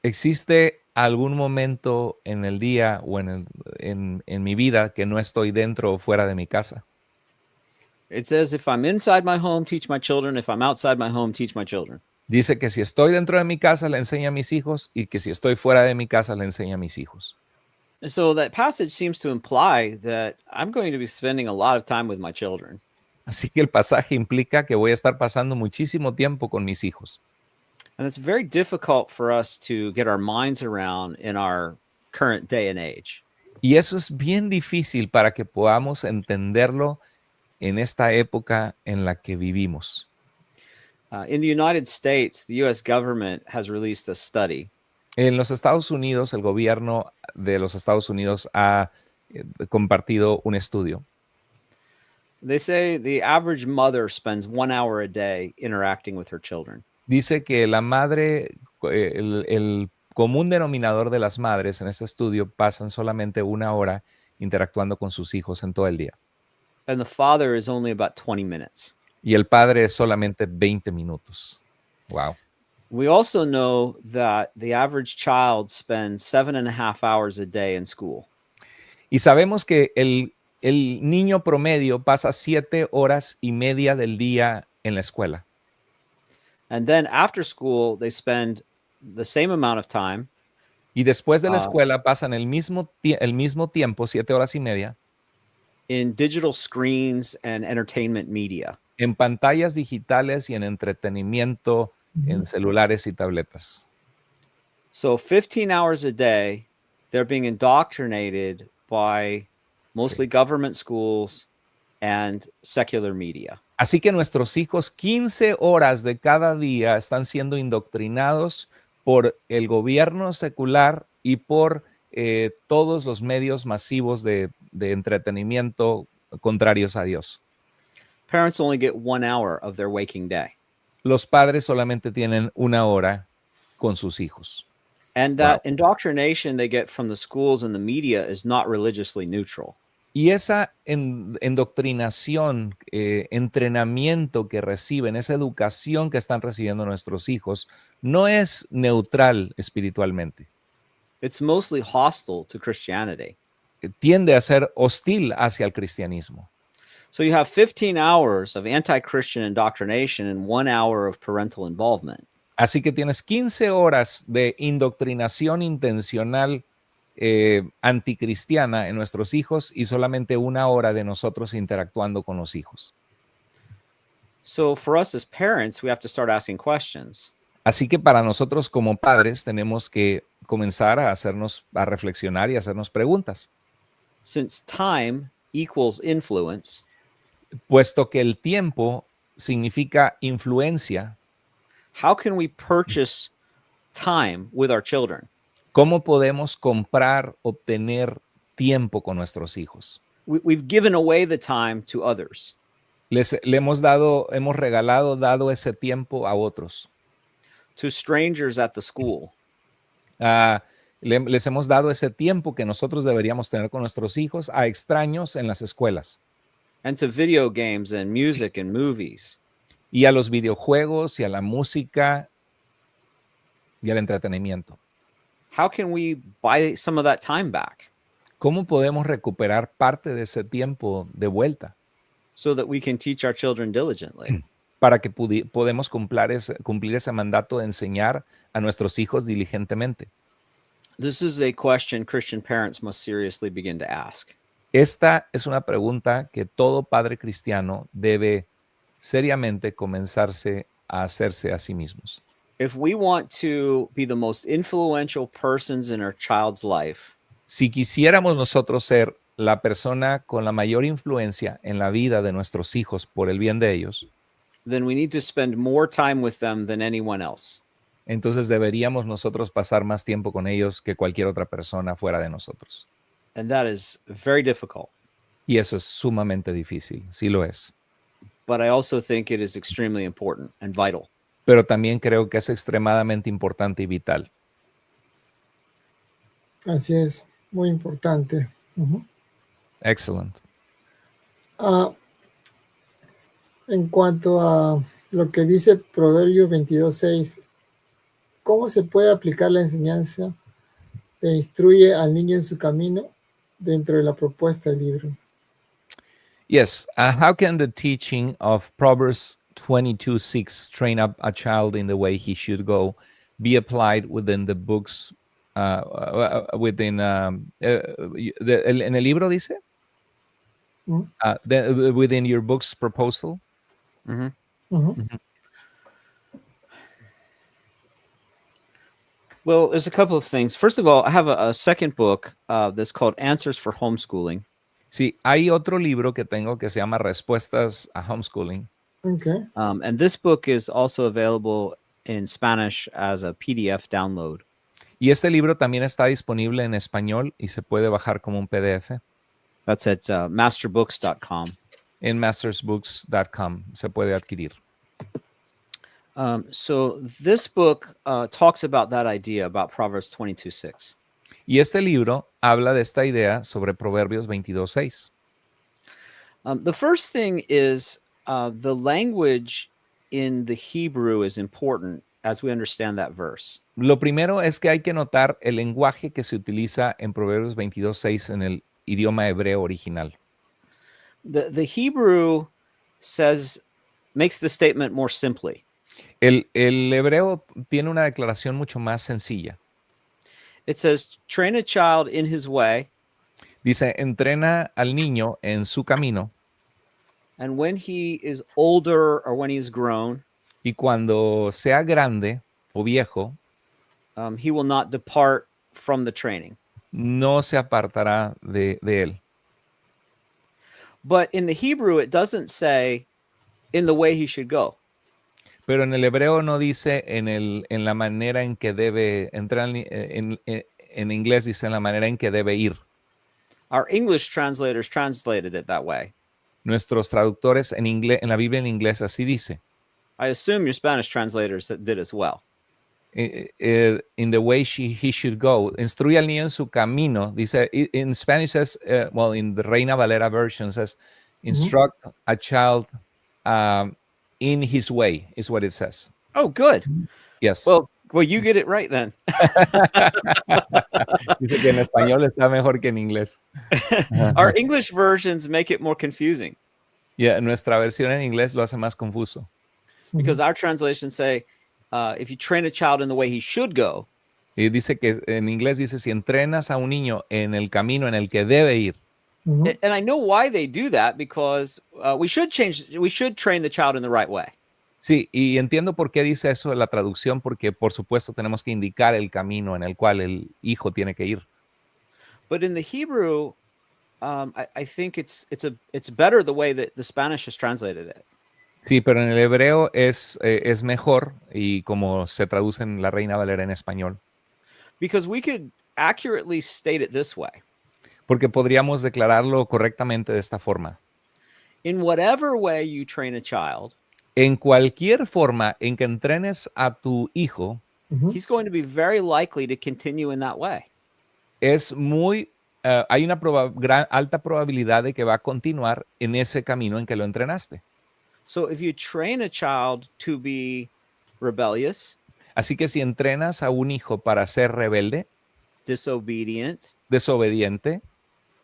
¿Existe algún momento en el día o en mi vida que no estoy dentro o fuera de mi casa? It says, if I'm inside my home, teach my children. If I'm outside my home, teach my children. Dice que si estoy dentro de mi casa, le enseño a mis hijos, y que si estoy fuera de mi casa, le enseño a mis hijos. And so that passage seems to imply that I'm going to be spending a lot of time with my children. Así que el pasaje implica que voy a estar pasando muchísimo tiempo con mis hijos. And it's very difficult for us to get our minds around in our current day and age. Y eso es bien difícil para que podamos entenderlo en esta época en la que vivimos. In the United States, the U.S. government has released a study. En los Estados Unidos, el gobierno de los Estados Unidos ha compartido un estudio. They say the average mother spends 1 hour a day interacting with her children. Dice que la madre, el común denominador de las madres en este estudio pasan solamente 1 hora interactuando con sus hijos en todo el día. And the father is only about 20 minutes. Y el padre es solamente 20 minutos. Wow. We also know that the average child spends 7.5 hours a day in school. Y sabemos que el niño promedio pasa 7.5 horas del día en la escuela. And then after school, they spend the same amount of time. Y después de la escuela pasan el mismo tiempo, 7.5 horas, in digital screens and entertainment media. En pantallas digitales y en entretenimiento, en celulares y tabletas. So 15 hours a day, they're being indoctrinated by mostly government schools and secular media. Así que nuestros hijos 15 horas de cada día están siendo indoctrinados por el gobierno secular y por todos los medios masivos de entretenimiento contrarios a Dios. Parents only get 1 hour of their waking day. Los padres solamente tienen 1 hora con sus hijos. And that indoctrination they get from the schools and the media is not religiously neutral. Y esa endoctrinación, entrenamiento que reciben, esa educación que están recibiendo nuestros hijos, no es neutral espiritualmente. It's mostly hostile to Christianity. Tiende a ser hostil hacia el cristianismo. So you have 15 hours of anti-Christian indoctrination and 1 hour of parental involvement. Así que tienes 15 horas de indoctrinación intencional anticristiana en nuestros hijos y solamente 1 hora de nosotros interactuando con los hijos. So for us as parents, we have to start asking questions. Así que para nosotros como padres tenemos que comenzar a reflexionar y hacernos preguntas. Since time equals influence, puesto que el tiempo significa influencia, how can we purchase time with our children? ¿cómo podemos obtener tiempo con nuestros hijos? We've given away the time to others. Hemos regalado, dado ese tiempo a otros. To strangers at the school. Les hemos dado ese tiempo que nosotros deberíamos tener con nuestros hijos a extraños en las escuelas. And to video games and music and movies. Y a los videojuegos y a la música y al entretenimiento. How can we buy some of that time back? ¿Cómo podemos recuperar parte de ese tiempo de vuelta? So that we can teach our children diligently. Para que podemos cumplir ese mandato de enseñar a nuestros hijos diligentemente. This is a question Christian parents must seriously begin to ask. Esta es una pregunta que todo padre cristiano debe seriamente comenzarse a hacerse a sí mismos. If we want to be the most influential persons in our child's life, si quisiéramos nosotros ser la persona con la mayor influencia en la vida de nuestros hijos por el bien de ellos, then we need to spend more time with them than anyone else. Entonces deberíamos nosotros pasar más tiempo con ellos que cualquier otra persona fuera de nosotros. And that is very difficult. Y eso es sumamente difícil, sí lo es. But I also think it is extremely important and vital. Pero también creo que es extremadamente importante y vital. Así es, muy importante. Excellent. En cuanto a lo que dice Proverbios 22:6, ¿cómo se puede aplicar la enseñanza que instruye al niño en su camino dentro de la propuesta del libro? Yes, how can the teaching of Proverbs 22:6, train up a child in the way he should go, be applied within the books, en el libro dice? Within your book's proposal? Well, there's a couple of things. First of all, I have a second book that's called Answers for Homeschooling. Sí, hay otro libro que tengo que se llama Respuestas a Homeschooling. Okay. And this book is also available in Spanish as a PDF download. Y este libro también está disponible en español y se puede bajar como un PDF. That's at masterbooks.com. En mastersbooks.com se puede adquirir. So this book talks about that idea about Proverbs 22:6. Y este libro habla de esta idea sobre Proverbios 22:6. The first thing is the language in the Hebrew is important as we understand that verse. Lo primero es que hay que notar el lenguaje que se utiliza en Proverbios 22:6 en el idioma hebreo original. The Hebrew makes the statement more simply. El hebreo tiene una declaración mucho más sencilla. It says, train a child in his way. Dice, entrena al niño en su camino. And when he is older or when he is grown, y cuando sea grande o viejo, he will not depart from the training. No se apartará de él. But in the Hebrew, it doesn't say in the way he should go. Pero en el hebreo no dice en la manera en que debe entrar, en inglés dice en la manera en que debe ir. Our English translators translated it that way. Nuestros traductores en la Biblia en inglés así dice. I assume your Spanish translators did as well. In the way he should go. Instruye al niño en su camino. Dice, in Spanish says, in the Reina Valera version says, instruct a child in his way, is what it says. Oh, good. Yes. Well, you get it right then. Dice que en español está mejor que en inglés. Our English versions make it more confusing. Yeah, nuestra versión en inglés lo hace más confuso. Because our translations say, if you train a child in the way he should go. Y dice que en inglés dice, si entrenas a un niño en el camino en el que debe ir. And I know why they do that, because we should train the child in the right way. Sí, y entiendo por qué dice eso en la traducción, porque por supuesto tenemos que indicar el camino en el cual el hijo tiene que ir. But in the Hebrew, I think it's better the way that the Spanish has translated it. Sí, pero en el hebreo es mejor y como se traduce en la Reina Valera en español. Because we could accurately state it this way. Porque podríamos declararlo correctamente de esta forma. in whatever way you train a child, En cualquier forma en que entrenes a tu hijo, he's going to be very likely to continue in that way. hay una alta probabilidad de que va a continuar en ese camino en que lo entrenaste. So if you train a child to be rebellious, Así que si entrenas a un hijo para ser rebelde, disobedient, desobediente,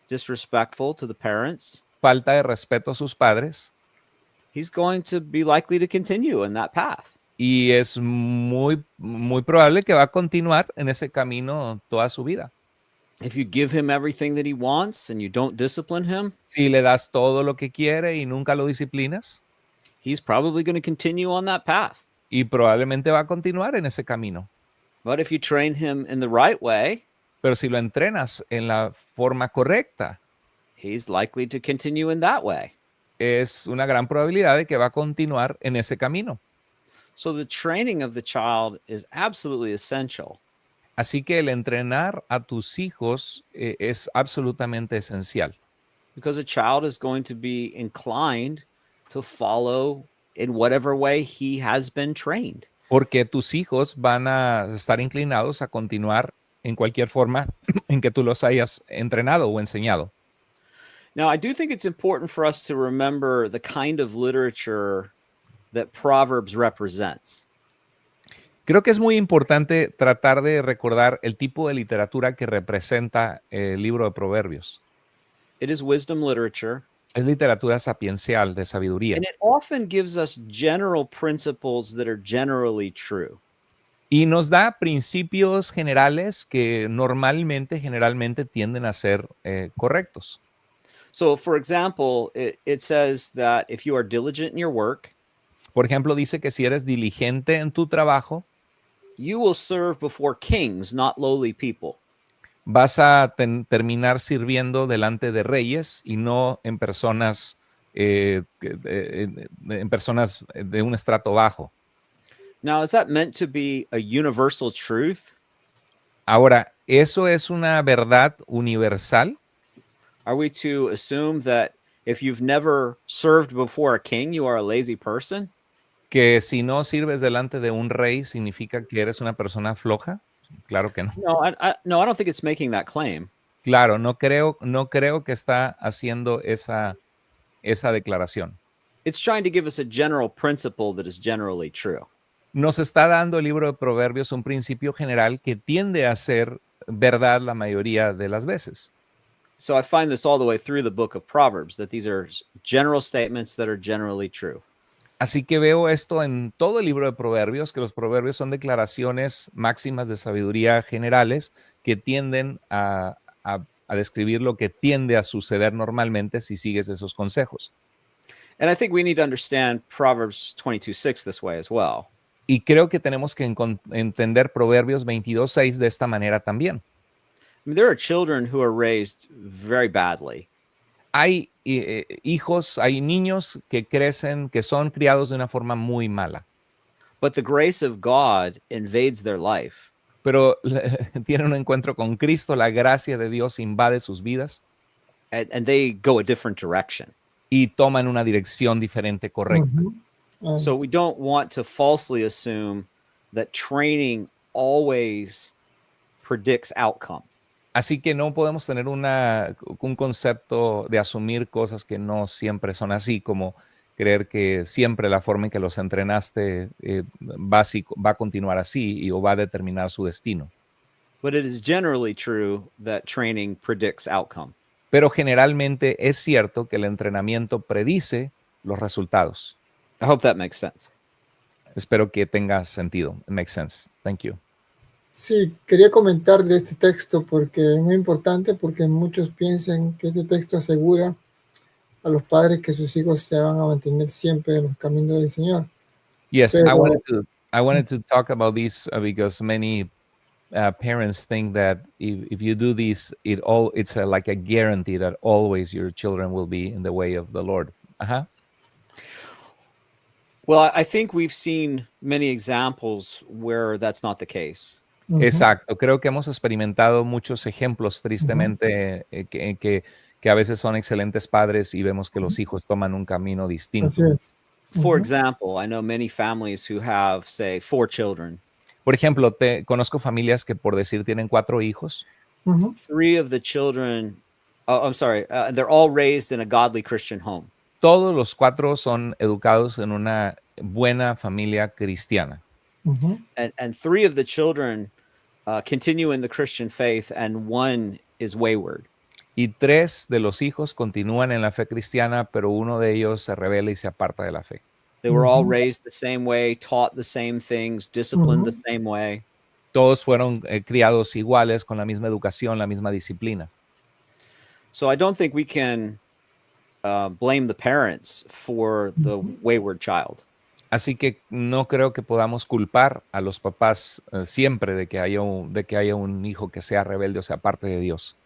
disrespectful to the parents, falta de respeto a sus padres, he's going to be likely to continue in that path. y es muy, muy probable que va a continuar en ese camino toda su vida. If you give him everything that he wants and you don't discipline him, Si le das todo lo que quiere y nunca lo disciplinas, he's probably going to continue on that path. y probablemente va a continuar en ese camino. But if you train him in the right way, Pero si lo entrenas en la forma correcta, he's likely to continue in that way. es una gran probabilidad de que va a continuar en ese camino. So the training of the child is absolutely essential. Así que el entrenar a tus hijos es absolutamente esencial. Because a child is going to be inclined to follow in whatever way he has been trained. Porque tus hijos van a estar inclinados a continuar en cualquier forma en que tú los hayas entrenado o enseñado. Now, I do think it's important for us to remember the kind of literature that Proverbs represents. Creo que es muy importante tratar de recordar el tipo de literatura que representa el libro de Proverbios. It is wisdom literature. Es literatura sapiencial, de sabiduría. And it often gives us general principles that are generally true. Y nos da principios generales que generalmente tienden a ser correctos. So, for example, it says that if you are diligent in your work, Por ejemplo, dice que si eres diligente en tu trabajo, you will serve before kings, not lowly people. vas a terminar sirviendo delante de reyes y no en personas de un estrato bajo. Now, is that meant to be a universal truth? Ahora, ¿eso es una verdad universal? Are we to assume that if you've never served before a king, you are a lazy person? ¿Que si no sirves delante de un rey significa que eres una persona floja? Claro que no. No, I don't think it's making that claim. Claro, no creo que está haciendo esa declaración. It's trying to give us a general principle that is generally true. Nos está dando el libro de Proverbios un principio general que tiende a ser verdad la mayoría de las veces. So I find this all the way through the book of Proverbs, that these are general statements that are generally true. Así que veo esto en todo el libro de Proverbios, que los proverbios son declaraciones máximas de sabiduría generales que tienden a describir lo que tiende a suceder normalmente si sigues esos consejos. And I think we need to understand Proverbs 22:6 this way as well. Y creo que tenemos que entender Proverbios 22:6 de esta manera también. I mean, there are children who are raised very badly. Hay hijos, hay niños que crecen, que son criados de una forma muy mala. But the grace of God invades their life. Pero tienen un encuentro con Cristo, la gracia de Dios invade sus vidas. And they go a different direction. Y toman una dirección diferente, correcta. So we don't want to falsely assume that training always predicts outcome. Así que no podemos tener un concepto de asumir cosas que no siempre son así, como creer que siempre la forma en que los entrenaste va a continuar así o va a determinar su destino. But it is generally true that training predicts outcome. Pero generalmente es cierto que el entrenamiento predice los resultados. I hope that makes sense. Espero que tenga sentido. It makes sense. Thank you. Sí, quería comentar de este texto porque es muy importante, porque muchos piensan que este texto asegura a los padres que sus hijos se van a mantener siempre en los caminos del Señor. Yes, Pero, I wanted to talk about this because many parents think that if you do this, it's like a guarantee that always your children will be in the way of the Lord. Uh-huh. Well, I think we've seen many examples where that's not the case. Exacto, creo que hemos experimentado muchos ejemplos tristemente que que a veces son excelentes padres y vemos que los hijos toman un camino Así distinto. es. For example, I know many families who have, say, 4 children. Por ejemplo, conozco familias que, por decir, tienen 4 hijos. 3 of the children, they're all raised in a godly Christian home. Todos los 4 son educados en una buena familia cristiana. And 3 of the children continue in the Christian faith, and 1 is wayward. Y 3 de los hijos continúan en la fe cristiana, pero uno de ellos se rebela y se aparta de la fe. They were all raised the same way, taught the same things, disciplined the same way. Todos fueron criados iguales, con la misma educación, la misma disciplina. So I don't think we can blame the parents for the wayward child. Así que no creo que podamos culpar a los papás siempre de que haya un hijo que sea rebelde o sea parte de Dios.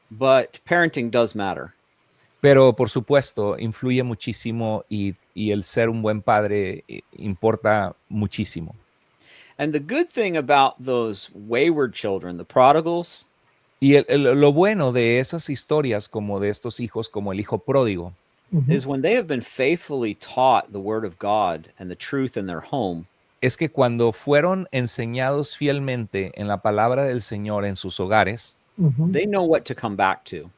But parenting does matter. Pero por supuesto, influye muchísimo y el ser un buen padre importa muchísimo. And the good thing about those wayward children, the prodigals, Y lo bueno de esas historias, como de estos hijos, como el hijo pródigo, is when they have been faithfully taught the word of God and the truth in their home, es que cuando fueron enseñados fielmente en la palabra del Señor en sus hogares, they know what to come back to.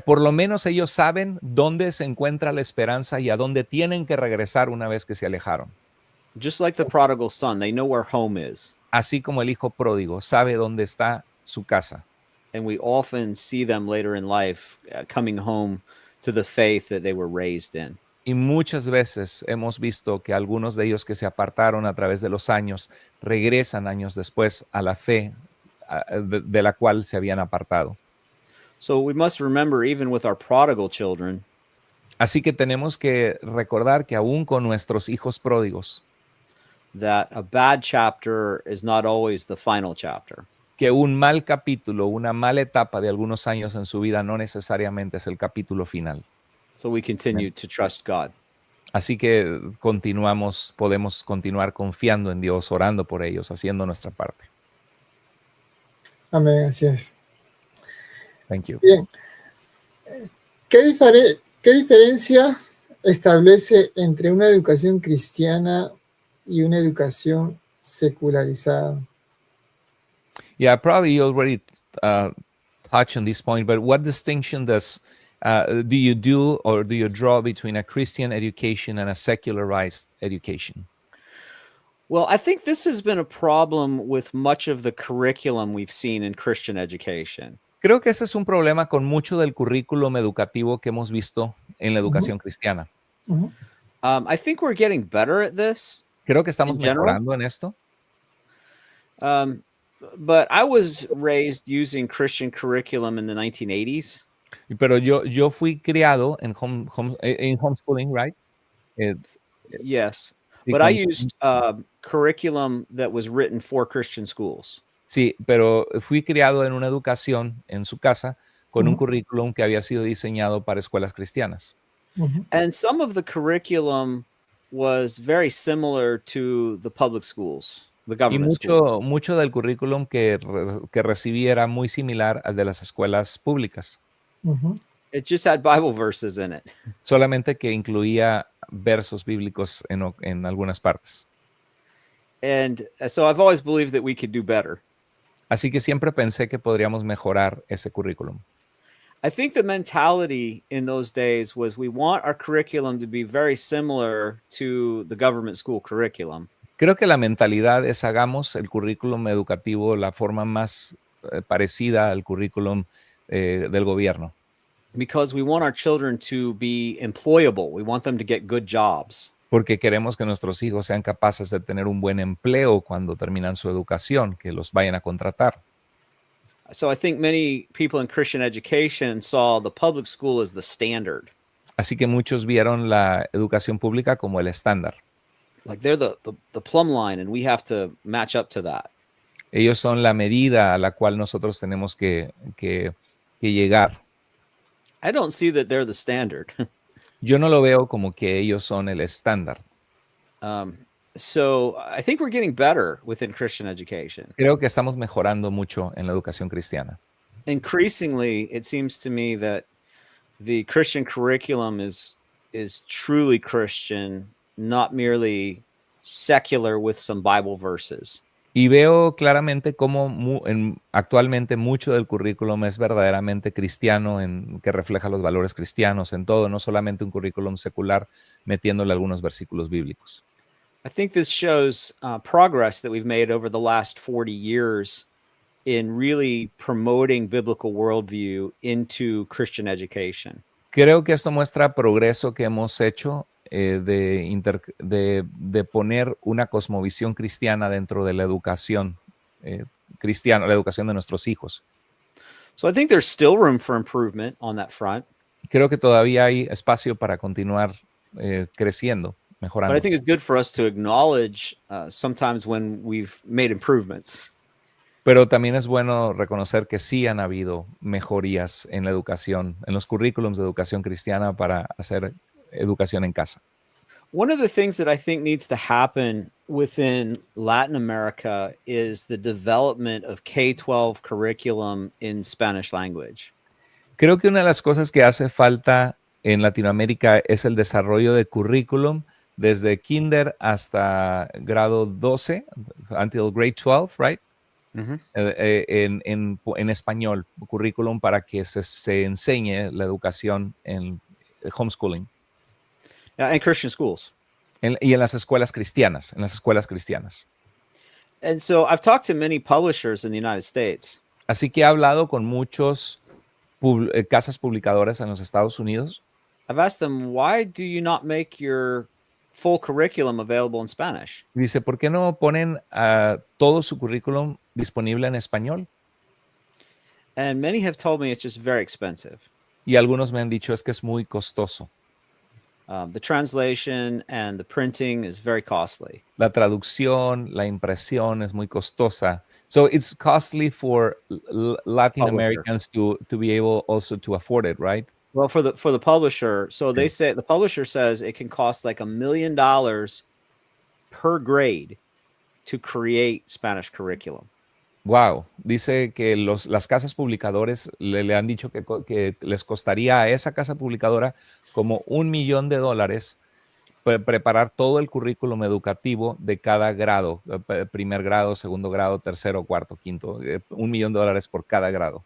Por lo menos ellos saben dónde se encuentra la esperanza y a dónde tienen que regresar una vez que se alejaron. Just like the prodigal son, they know where home is. Así como el hijo pródigo sabe dónde está su casa. And we often see them later in life coming home to the faith that they were raised in. Y muchas veces hemos visto que algunos de ellos que se apartaron a través de los años regresan años después a la fe de la cual se habían apartado. So we must remember, even with our prodigal children, Así que tenemos que recordar que aún con nuestros hijos pródigos, that a bad chapter is not always the final chapter. que un mal capítulo, una mala etapa de algunos años en su vida no necesariamente es el capítulo final. So we continue to trust God. Así que podemos continuar confiando en Dios, orando por ellos, haciendo nuestra parte. Amén, así es. Thank you. Bien. ¿Qué diferencia establece entre una educación cristiana y una educación secularizada? Yeah, probably you already touched on this point, but what distinction do you do or do you draw between a Christian education and a secularized education? Well, I think this has been a problem with much of the curriculum we've seen in Christian education. Creo que ese es un problema con mucho del currículum educativo que hemos visto en la educación cristiana. I think we're getting better at this. Creo que estamos In general? mejorando en esto. But I was raised using Christian curriculum in the 1980s. Pero yo fui criado en homeschooling, right? Yes. Sí, But I used curriculum that was written for Christian schools. Sí, pero fui criado en una educación en su casa con un currículum que había sido diseñado para escuelas cristianas. And some of the curriculum was very similar to the public schools, the Y government schools. mucho del currículum que recibí era muy similar al de las escuelas públicas, It just had Bible verses in it. solamente que incluía versos bíblicos en algunas partes. And so I've always believed that we could do better. Así que siempre pensé que podríamos mejorar ese currículum. I think the mentality in those days was we want our curriculum to be very similar to the government school curriculum. Creo que la mentalidad es hagamos el currículum educativo la forma más parecida al currículum del gobierno. Because we want our children to be employable. We want them to get good jobs. Porque queremos que nuestros hijos sean capaces de tener un buen empleo cuando terminan su educación, que los vayan a contratar. So I think many people in Christian education saw the public school as the standard. Así que muchos vieron la educación pública como el estándar. Like they're the plumb line and we have to match up to that. Ellos son la medida a la cual nosotros tenemos que llegar. I don't see that they're the standard. Yo no lo veo como que ellos son el estándar. So I think we're getting better within Christian education. Creo que estamos mejorando mucho en la educación cristiana. increasingly, it seems to me that the Christian curriculum is truly Christian, not merely secular with some Bible verses. Y veo claramente cómo actualmente mucho del currículum es verdaderamente cristiano, que refleja los valores cristianos en todo, no solamente un currículum secular metiéndole algunos versículos bíblicos. I think this shows progress that we've made over the last 40 years in really promoting biblical worldview into Christian education. Creo que esto muestra progreso que hemos hecho de poner una cosmovisión cristiana dentro de la educación cristiana, la educación de nuestros hijos. So I think there's still room for improvement on that front. Creo que todavía hay espacio para continuar creciendo, mejorando. But I think it's good for us to acknowledge sometimes when we've made improvements. Pero también es bueno reconocer que sí han habido mejorías en la educación, en los currículums de educación cristiana para hacer educación en casa. One of the things that I think needs to happen within Latin America is the development of K-12 curriculum in Spanish language. Creo que una de las cosas que hace falta en Latinoamérica es el desarrollo de currículum desde kinder hasta grado 12, until grade 12, right? Mm-hmm. En español, currículum para que se enseñe la educación en homeschooling. And Christian schools. Y en las escuelas cristianas, And so I've talked to many publishers in the United States. Así que he hablado con muchos casas publicadoras en los Estados Unidos. I've asked them, why do you not make your full curriculum available in Spanish? Dice, ¿por qué no ponen todo su currículum disponible en español? And many have told me it's just very expensive. Y algunos me han dicho es que es muy costoso. The translation and the printing is very costly. La traducción, la impresión es muy costosa. So it's costly for Latin Americans to be able also to afford it, right? Well, for the publisher, so they say the publisher says it can cost like $1 million per grade to create Spanish curriculum. Wow, dice que las casas publicadores le han dicho que les costaría a esa casa publicadora como $1 millón preparar todo el currículum educativo de cada grado, primer grado, segundo grado, tercero, cuarto, quinto, $1 millón por cada grado.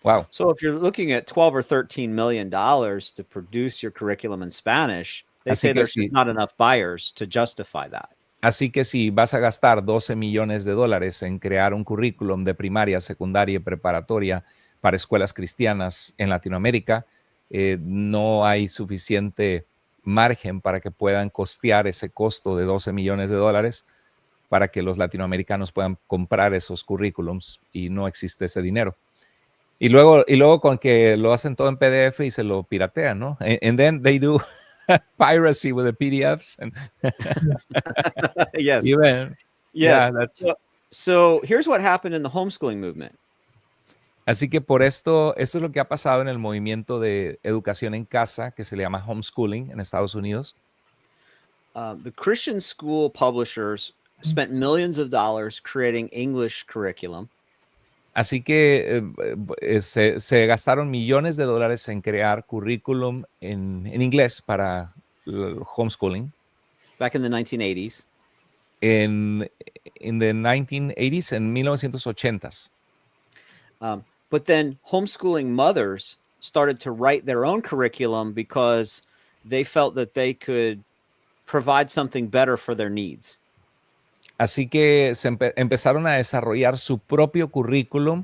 Wow. So if you're looking at 12 or 13 million dollars to produce your curriculum in Spanish, they say there's not enough buyers to justify that. Así que si vas a gastar $12 millones en crear un currículum de primaria, secundaria y preparatoria para escuelas cristianas en Latinoamérica, no hay suficiente margen para que puedan costear ese costo de $12 millones para que los latinoamericanos puedan comprar esos currículums y no existe ese dinero. Y luego con que lo hacen todo en PDF y se lo piratean, ¿no? And then they do piracy with the PDFs. And yes. Even, yes. Yeah, so here's what happened in the homeschooling movement. Así que por esto es lo que ha pasado en el movimiento de educación en casa, que se le llama homeschooling en Estados Unidos. The Christian school publishers spent millions of dollars creating English curriculum. Así que se gastaron millones de dólares en crear currículum en inglés para el homeschooling. Back in the 1980s. In the 1980s, en 1980s. But then homeschooling mothers started to write their own curriculum because they felt that they could provide something better for their needs. Así que empezaron a desarrollar su propio currículum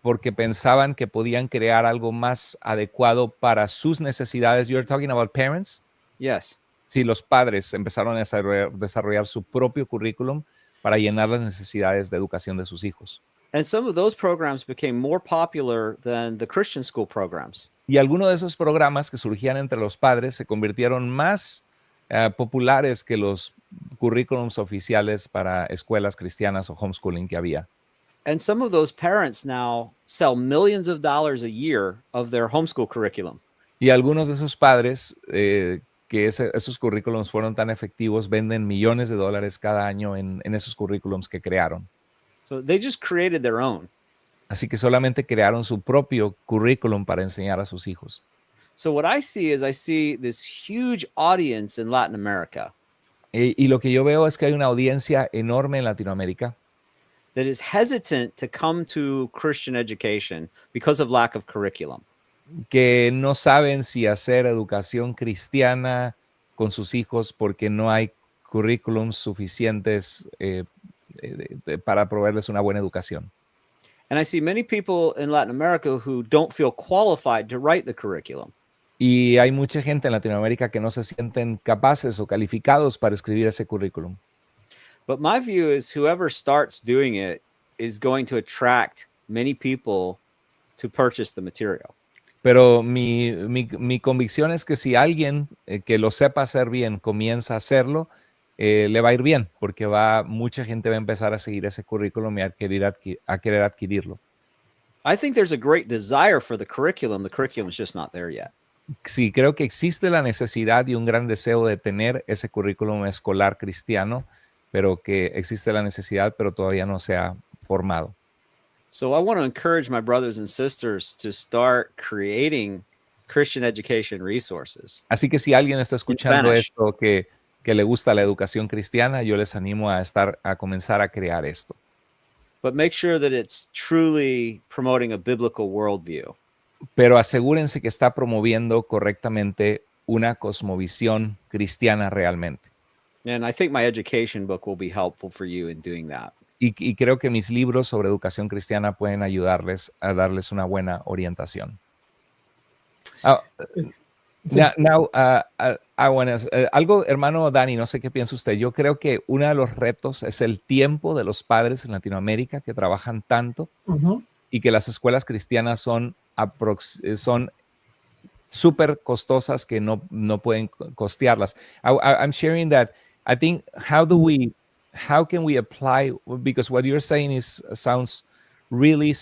porque pensaban que podían crear algo más adecuado para sus necesidades. You're talking about parents? Yes. Sí, los padres empezaron a desarrollar su propio currículum para llenar las necesidades de educación de sus hijos. And some of those programs became more popular than the Christian school programs. Y algunos de esos programas que surgían entre los padres se convirtieron más populares que los currículums oficiales para escuelas cristianas o homeschooling que había. And some of those parents now sell millions of dollars a year of their homeschool curriculum. Y algunos de esos padres que esos currículums fueron tan efectivos venden millones de dólares cada año en esos currículums que crearon. So they just created their own. Así que solamente crearon su propio currículum para enseñar a sus hijos. So what I see is I see this huge audience in Latin America Y lo que yo veo es que hay una audiencia enorme en Latinoamérica that is hesitant to come to Christian education because of lack of curriculum. que no saben si hacer educación cristiana con sus hijos porque no hay currículums suficientes para proveerles una buena educación. And I see many people in Latin America who don't feel qualified to write the curriculum. Y hay mucha gente en Latinoamérica que no se sienten capaces o calificados para escribir ese currículum. But my view is whoever starts doing it is going to attract many people to purchase the material. Pero mi convicción es que si alguien que lo sepa hacer bien comienza a hacerlo, le va a ir bien, porque mucha gente va a empezar a seguir ese currículum y a querer adquirirlo. I think there's a great desire for the curriculum. The curriculum is just not there yet. Sí, creo que existe la necesidad y un gran deseo de tener ese currículum escolar cristiano, pero que existe la necesidad, pero todavía no se ha formado. So I want to encourage my brothers and sisters to start creating Christian education resources. Así que si alguien está escuchando esto que le gusta la educación cristiana, yo les animo a comenzar a crear esto. But make sure that it's truly promoting a biblical worldview. Pero asegúrense que está promoviendo correctamente una cosmovisión cristiana realmente. And I think my education book will be helpful for you in doing that. Y creo que mis libros sobre educación cristiana pueden ayudarles a darles una buena orientación. Algo, hermano Dani, no sé qué piensa usted. Yo creo que uno de los retos es el tiempo de los padres en Latinoamérica que trabajan tanto y que las escuelas cristianas son súper costosas que no pueden costearlas. I'm sharing that. I think how can we apply, because what you're saying sounds really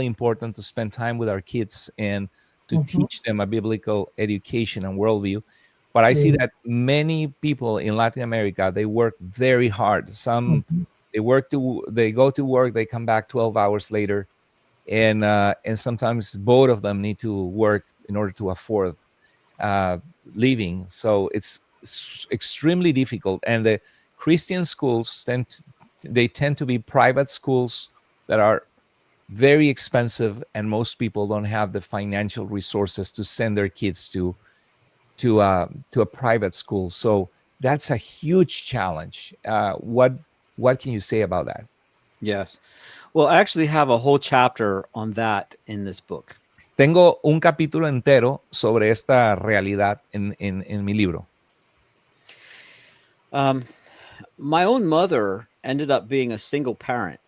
important to spend time with our kids and to teach them a biblical education and worldview. But I see that many people in Latin America, they work very hard. Some they go to work, they come back 12 hours later, and sometimes both of them need to work in order to afford living. So it's extremely difficult. And the Christian schools tend to be private schools that are very expensive, and most people don't have the financial resources to send their kids to a private school. So that's a huge challenge. What can you say about that? Yes. Well, I actually have a whole chapter on that in this book. Tengo un capítulo entero sobre esta realidad en mi libro. My own mother ended up being a single parent.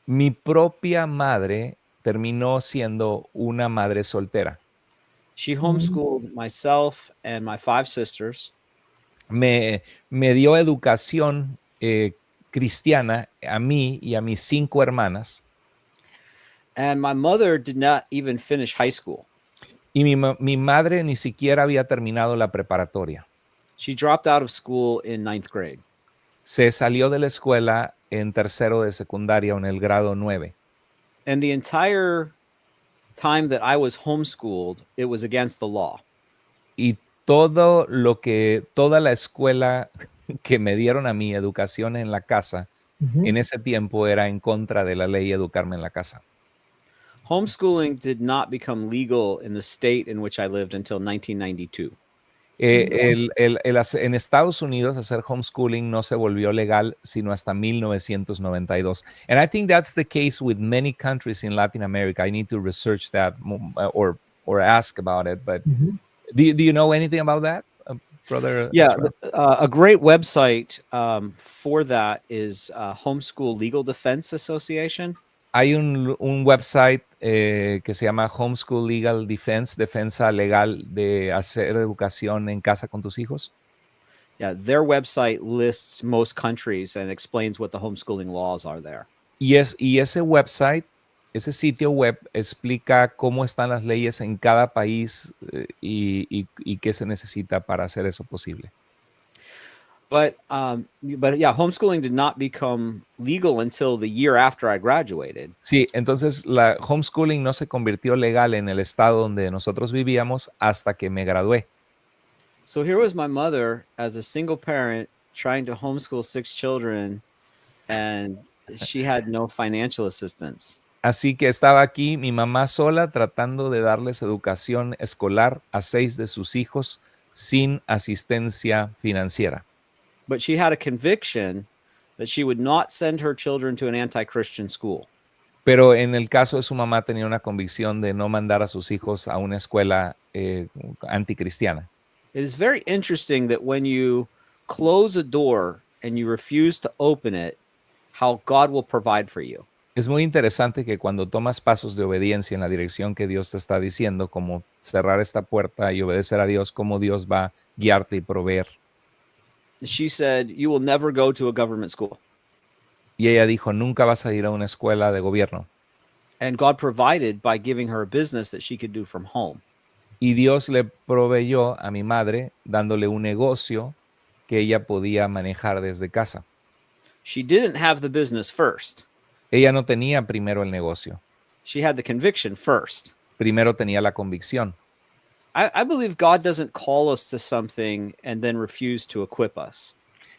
Mi propia madre terminó siendo una madre soltera. She homeschooled myself and my 5 sisters. Me dio educación cristiana a mí y a mis 5 hermanas. And my mother did not even finish high school. Y mi madre ni siquiera había terminado la preparatoria. She dropped out of school in 9th grade. Se salió de la escuela en tercero de secundaria o en el grado 9. And the entire time that I was homeschooled, it was against the law. Y toda la escuela que me dieron a mí, educación en la casa, en ese tiempo era en contra de la ley educarme en la casa. Homeschooling did not become legal in the state in which I lived until 1992. En Estados Unidos hacer homeschooling no se volvió legal sino hasta 1992. And I think that's the case with many countries in Latin America. I need to research that or ask about it. But do you know anything about that, brother? Yeah, a great website for that is Homeschool Legal Defense Association. Hay un website que se llama Homeschool Legal Defense, defensa legal de hacer educación en casa con tus hijos. Yeah, their website lists most countries and explains what the homeschooling laws are there. Y ese website, ese sitio web explica cómo están las leyes en cada país y qué se necesita para hacer eso posible. But yeah, homeschooling did not become legal until the year after I graduated. Sí, entonces la homeschooling no se convirtió legal en el estado donde nosotros vivíamos hasta que me gradué. So here was my mother as a single parent trying to homeschool 6 children, and she had no financial assistance. Así que estaba aquí mi mamá sola tratando de darles educación escolar a 6 de sus hijos sin asistencia financiera. But she had a conviction that she would not send her children to an anti-Christian school. Pero en el caso de su mamá tenía una convicción de no mandar a sus hijos a una escuela anticristiana. It is very interesting that when you close a door and you refuse to open it, how God will provide for you. Es muy interesante que cuando tomas pasos de obediencia en la dirección que Dios te está diciendo, como cerrar esta puerta y obedecer a Dios, cómo Dios va a guiarte y proveer. She said, "You will never go to a government school." Y ella dijo, nunca vas a ir a una escuela de gobierno. And God provided by giving her a business that she could do from home. Y Dios le proveyó a mi madre dándole un negocio que ella podía manejar desde casa. She didn't have the business first. Ella no tenía primero el negocio. She had the conviction first. Primero tenía la convicción. I believe God doesn't call us to something and then refuse to equip us.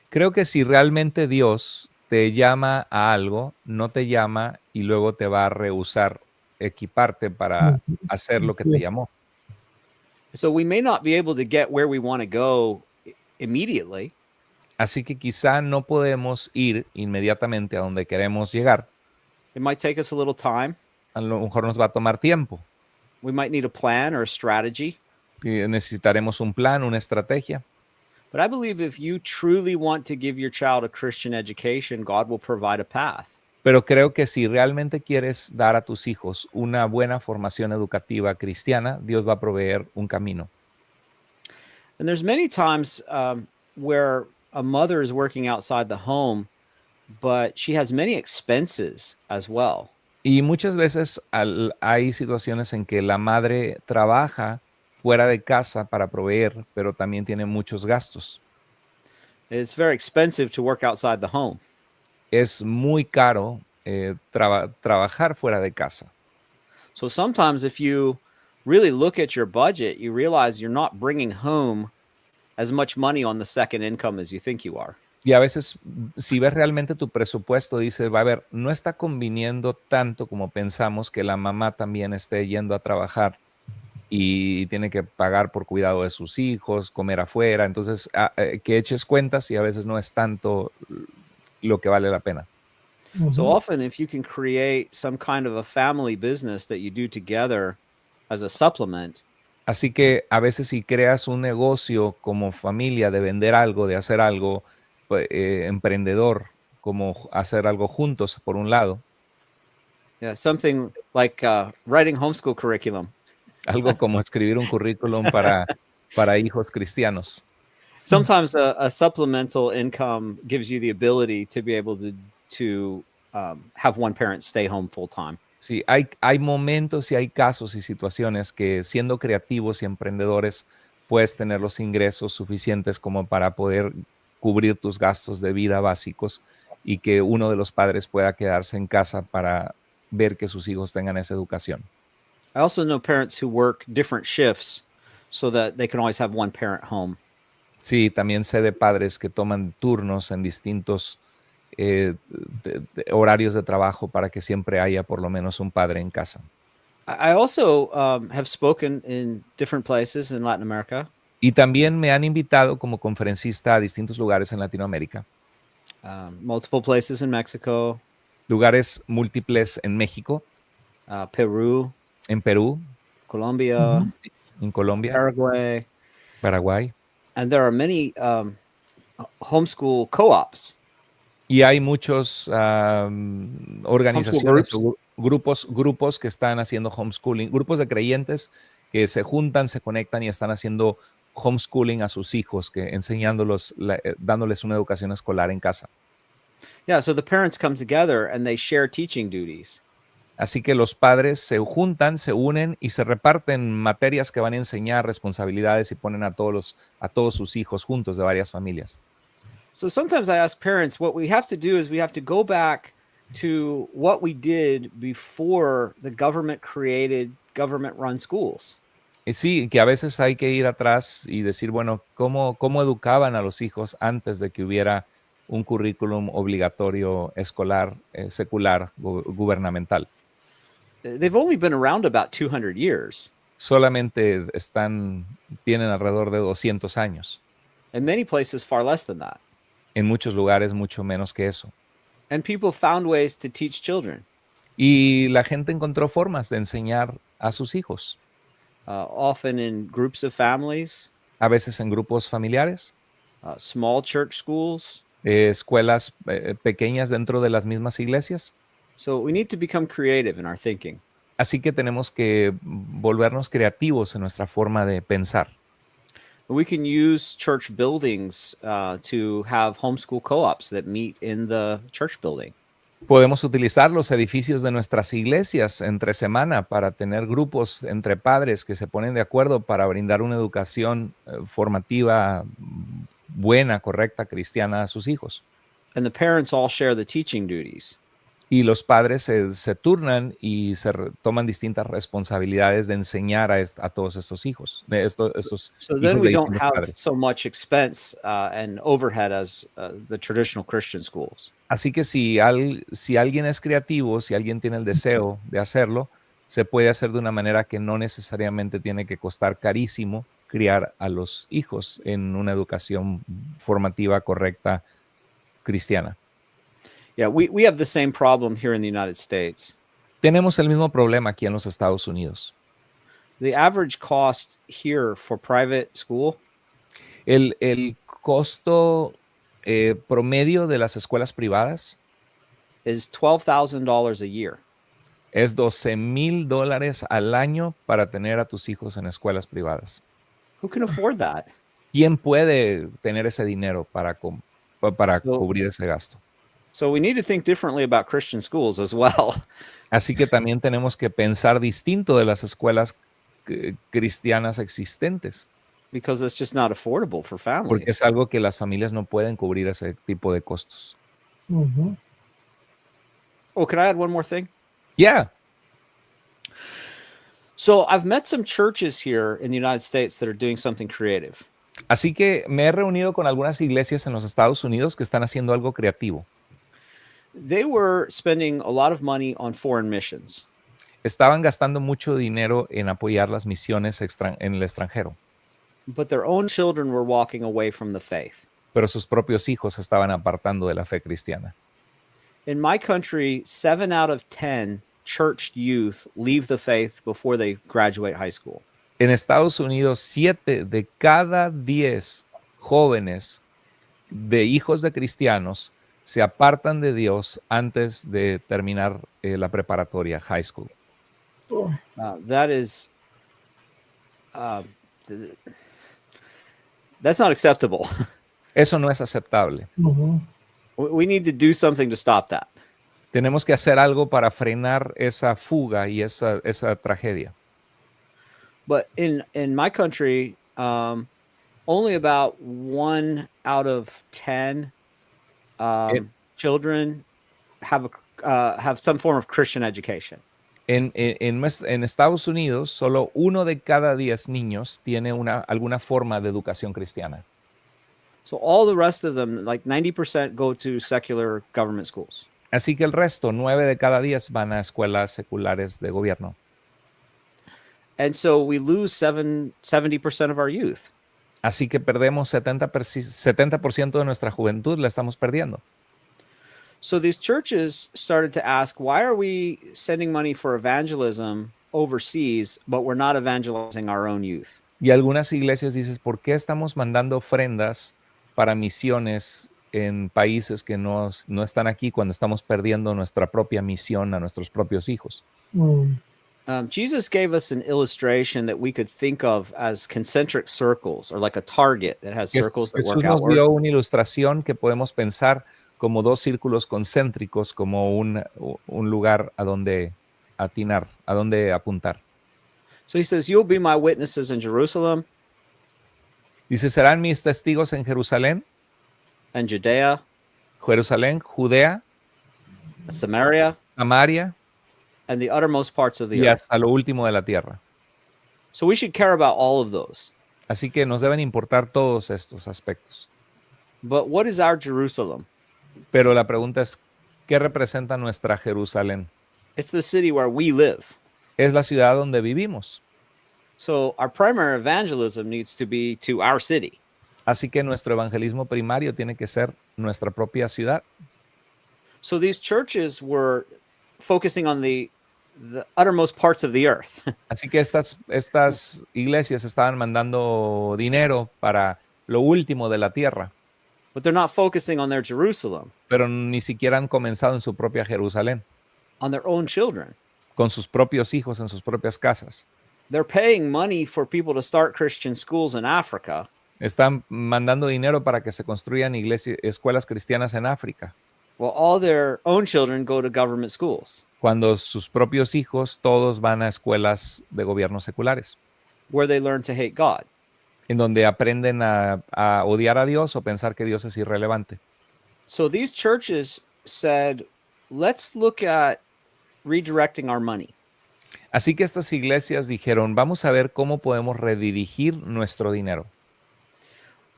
Creo que si realmente Dios te llama a algo, no te llama y luego te va a rehusar equiparte para hacer lo que te llamó. So we may not be able to get where we want to go immediately. Así que quizá no podemos ir inmediatamente a donde queremos llegar. It might take us a little time. A lo mejor nos va a tomar tiempo. We might need a plan or a strategy. Y necesitaremos un plan, una estrategia. But I believe if you truly want to give your child a Christian education, God will provide a path. Pero creo que si realmente quieres dar a tus hijos una buena formación educativa cristiana, Dios va a proveer un camino. And there's many times where a mother is working outside the home, but she has many expenses as well. Y muchas veces hay situaciones en que la madre trabaja fuera de casa para proveer, pero también tiene muchos gastos. It's very expensive to work outside the home. Es muy caro trabajar fuera de casa. So sometimes if you really look at your budget, you realize you're not bringing home as much money on the second income as you think you are. Y a veces, si ves realmente tu presupuesto, dices, va a ver, no está conviniendo tanto como pensamos que la mamá también esté yendo a trabajar y tiene que pagar por cuidado de sus hijos, comer afuera. Entonces, que eches cuentas y a veces no es tanto lo que vale la pena. So often, if you can create some kind of a family business that you do together as a supplement. Así que a veces si creas un negocio como familia de vender algo, de hacer algo, emprendedor, como hacer algo juntos por un lado. Yeah, something like writing homeschool curriculum. Algo como escribir un currículum para hijos cristianos. Sometimes a supplemental income gives you the ability to be able to have one parent stay home full time. Sí, hay momentos y hay casos y situaciones que siendo creativos y emprendedores puedes tener los ingresos suficientes como para poder cubrir tus gastos de vida básicos y que uno de los padres pueda quedarse en casa para ver que sus hijos tengan esa educación. I also know parents who work different shifts so that they can always have one parent home. Sí, también sé de padres que toman turnos en distintos horarios de trabajo para que siempre haya por lo menos un padre en casa. I also have spoken in different places in Latin America. Y también me han invitado como conferencista a distintos lugares en Latinoamérica. Multiple places in Mexico. Lugares múltiples en México. Peru. En Perú. Colombia. En Colombia. Paraguay. Paraguay. And there are many homeschool co-ops. Y hay muchos organizaciones o grupos que están haciendo homeschooling, grupos de creyentes que se juntan, se conectan y están haciendo homeschooling a sus hijos, que enseñándolos, dándoles una educación escolar en casa. Yeah, so the parents come together and they share teaching duties. Así que los padres se juntan, se unen y se reparten materias que van a enseñar, responsabilidades y ponen a todos sus hijos juntos de varias familias. So sometimes I ask parents, what we have to do is we have to go back to what we did before the government created government-run schools. Y sí, que a veces hay que ir atrás y decir, bueno, ¿cómo educaban a los hijos antes de que hubiera un currículum obligatorio escolar, secular, gubernamental? They've only been around about 200 years. Solamente tienen alrededor de 200 años. In many places, far less than that. En muchos lugares, mucho menos que eso. And people found ways to teach children. Y la gente encontró formas de enseñar a sus hijos. Often in groups of families. A veces en grupos familiares. Small church schools. Escuelas pequeñas dentro de las mismas iglesias. So we need to become creative in our thinking. Así que tenemos que volvernos creativos en nuestra forma de pensar. We can use church buildings to have homeschool co-ops that meet in the church building. Podemos utilizar los edificios de nuestras iglesias entre semana para tener grupos entre padres que se ponen de acuerdo para brindar una educación formativa buena, correcta, cristiana a sus hijos. And the parents all share the teaching duties. Y los padres se turnan y toman distintas responsabilidades de enseñar a todos estos hijos. So then we don't have so much expense and overhead as the traditional Christian schools. Así que si alguien es creativo, si alguien tiene el deseo de hacerlo, se puede hacer de una manera que no necesariamente tiene que costar carísimo criar a los hijos en una educación formativa correcta cristiana. Yeah, we have the same problem here in the United States. Tenemos el mismo problema aquí en los Estados Unidos. The average cost here for private school. El costo promedio de las escuelas privadas is $12,000 a year. Es $12,000 al año para tener a tus hijos en escuelas privadas. Who can afford that? ¿Quién puede tener ese dinero para cubrir ese gasto? So we need to think differently about Christian schools as well. Así que también tenemos que pensar distinto de las escuelas cristianas existentes. Because it's just not affordable for families. Porque es algo que las familias no pueden cubrir ese tipo de costos. Uh-huh. Oh, could I add one more thing? Yeah. So I've met some churches here in the United States that are doing something creative. Así que me he reunido con algunas iglesias en los Estados Unidos que están haciendo algo creativo. They were spending a lot of money on foreign missions. Estaban gastando mucho dinero en apoyar las misiones en el extranjero. But their own children were walking away from the faith. Pero sus propios hijos se estaban apartando de la fe cristiana. In my country, 7 out of 10 church youth leave the faith before they graduate high school. En Estados Unidos, 7 de cada 10 jóvenes de hijos de cristianos se apartan de Dios antes de terminar la preparatoria, high school. That's not acceptable. Eso no es aceptable. Uh-huh. We need to do something to stop that. Tenemos que hacer algo para frenar esa fuga y esa tragedia. But in my country, only about 1 out of 10 children have some form of Christian education. En Estados Unidos, solo 1 de cada 10 niños tiene alguna forma de educación cristiana. So all the rest of them, like 90%, go to secular government schools. Así que el resto, 9 de cada 10, van a escuelas seculares de gobierno. And so we lose 70% of our youth. Así que perdemos 70% de nuestra juventud, la estamos perdiendo. So these churches started to ask, why are we sending money for evangelism overseas, but we're not evangelizing our own youth? Y algunas iglesias dicen, ¿por qué estamos mandando ofrendas para misiones en países que no están aquí cuando estamos perdiendo nuestra propia misión a nuestros propios hijos? Jesus gave us an illustration that we could think of as concentric circles, or like a target that has circles that work Jesús out. nos dio una ilustración que podemos pensar como 2 círculos concéntricos, como un lugar a donde atinar, a donde apuntar. So he says, you'll be my witnesses in Jerusalem, Dice, ¿serán mis testigos en Jerusalén, and Judea, Jerusalén, Judea, Samaria, Samaria and the uttermost parts of the y earth. hasta lo último de la tierra. So we should care about all of those. Así que nos deben importar todos estos aspectos. But what is our Jerusalem? Pero la pregunta es, ¿qué representa nuestra Jerusalén? It's the city where we live. Es la ciudad donde vivimos. So our primary evangelism needs to be to our city. Así que nuestro evangelismo primario tiene que ser nuestra propia ciudad. So these churches were focusing on the uttermost parts of the earth. Así que estas iglesias estaban mandando dinero para lo último de la tierra, But they're not focusing on their Jerusalem, pero ni siquiera han comenzado en su propia Jerusalén, on their own children. con sus propios hijos en sus propias casas. They're paying money for people to start Christian schools in Africa, Están mandando dinero para que se construyan escuelas cristianas en África, while all their own children go to government schools, cuando sus propios hijos todos van a escuelas de gobierno seculares, where they learn to hate God. en donde aprenden a odiar a Dios o pensar que Dios es irrelevante. So these churches said, let's look at redirecting our money. Así que estas iglesias dijeron, vamos a ver cómo podemos redirigir nuestro dinero.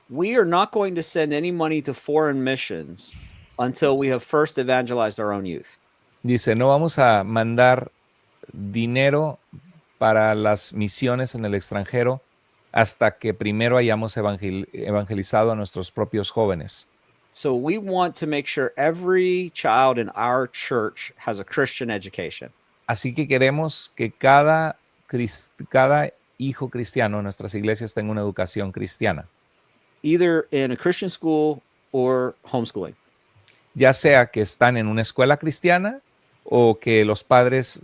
We are not going to send any money to foreign missions until we have first evangelized our own youth. Dice, no vamos a mandar dinero para las misiones en el extranjero hasta que primero hayamos evangelizado a nuestros propios jóvenes. So we want to make sure every child in our church has a Christian education. Así que queremos que cada hijo cristiano en nuestras iglesias tenga una educación cristiana, Either in a Christian school or homeschooling. ya sea que están en una escuela cristiana o que los padres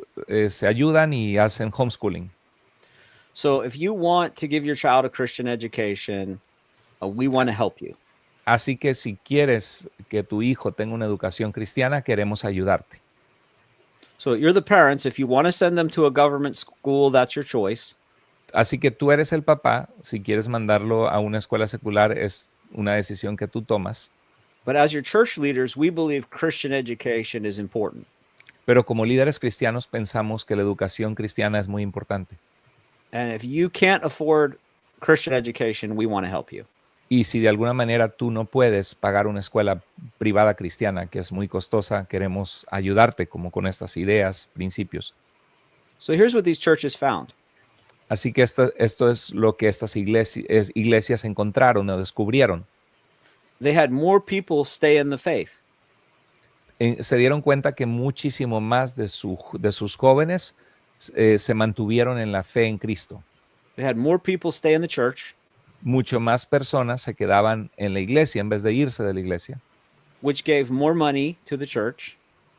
se ayudan y hacen homeschooling. So if you want to give your child a Christian education, we want to help you. Así que si quieres que tu hijo tenga una educación cristiana, queremos ayudarte. So you're the parents. If you want to send them to a government school, that's your choice. Así que tú eres el papá. Si quieres mandarlo a una escuela secular, es una decisión que tú tomas. But as your church leaders, we believe Christian education is important. Pero como líderes cristianos pensamos que la educación cristiana es muy importante. And if you can't afford Christian education, we want to help you. Y si de alguna manera tú no puedes pagar una escuela privada cristiana, que es muy costosa, queremos ayudarte como con estas ideas, principios. So here's what these churches found. Así que esto es lo que estas iglesias encontraron o descubrieron. They had more people stay in the faith. Se dieron cuenta que muchísimo más de sus jóvenes se mantuvieron en la fe en Cristo. They had more people stay in the church, Mucho más personas se quedaban en la iglesia en vez de irse de la iglesia, which gave more money to the church,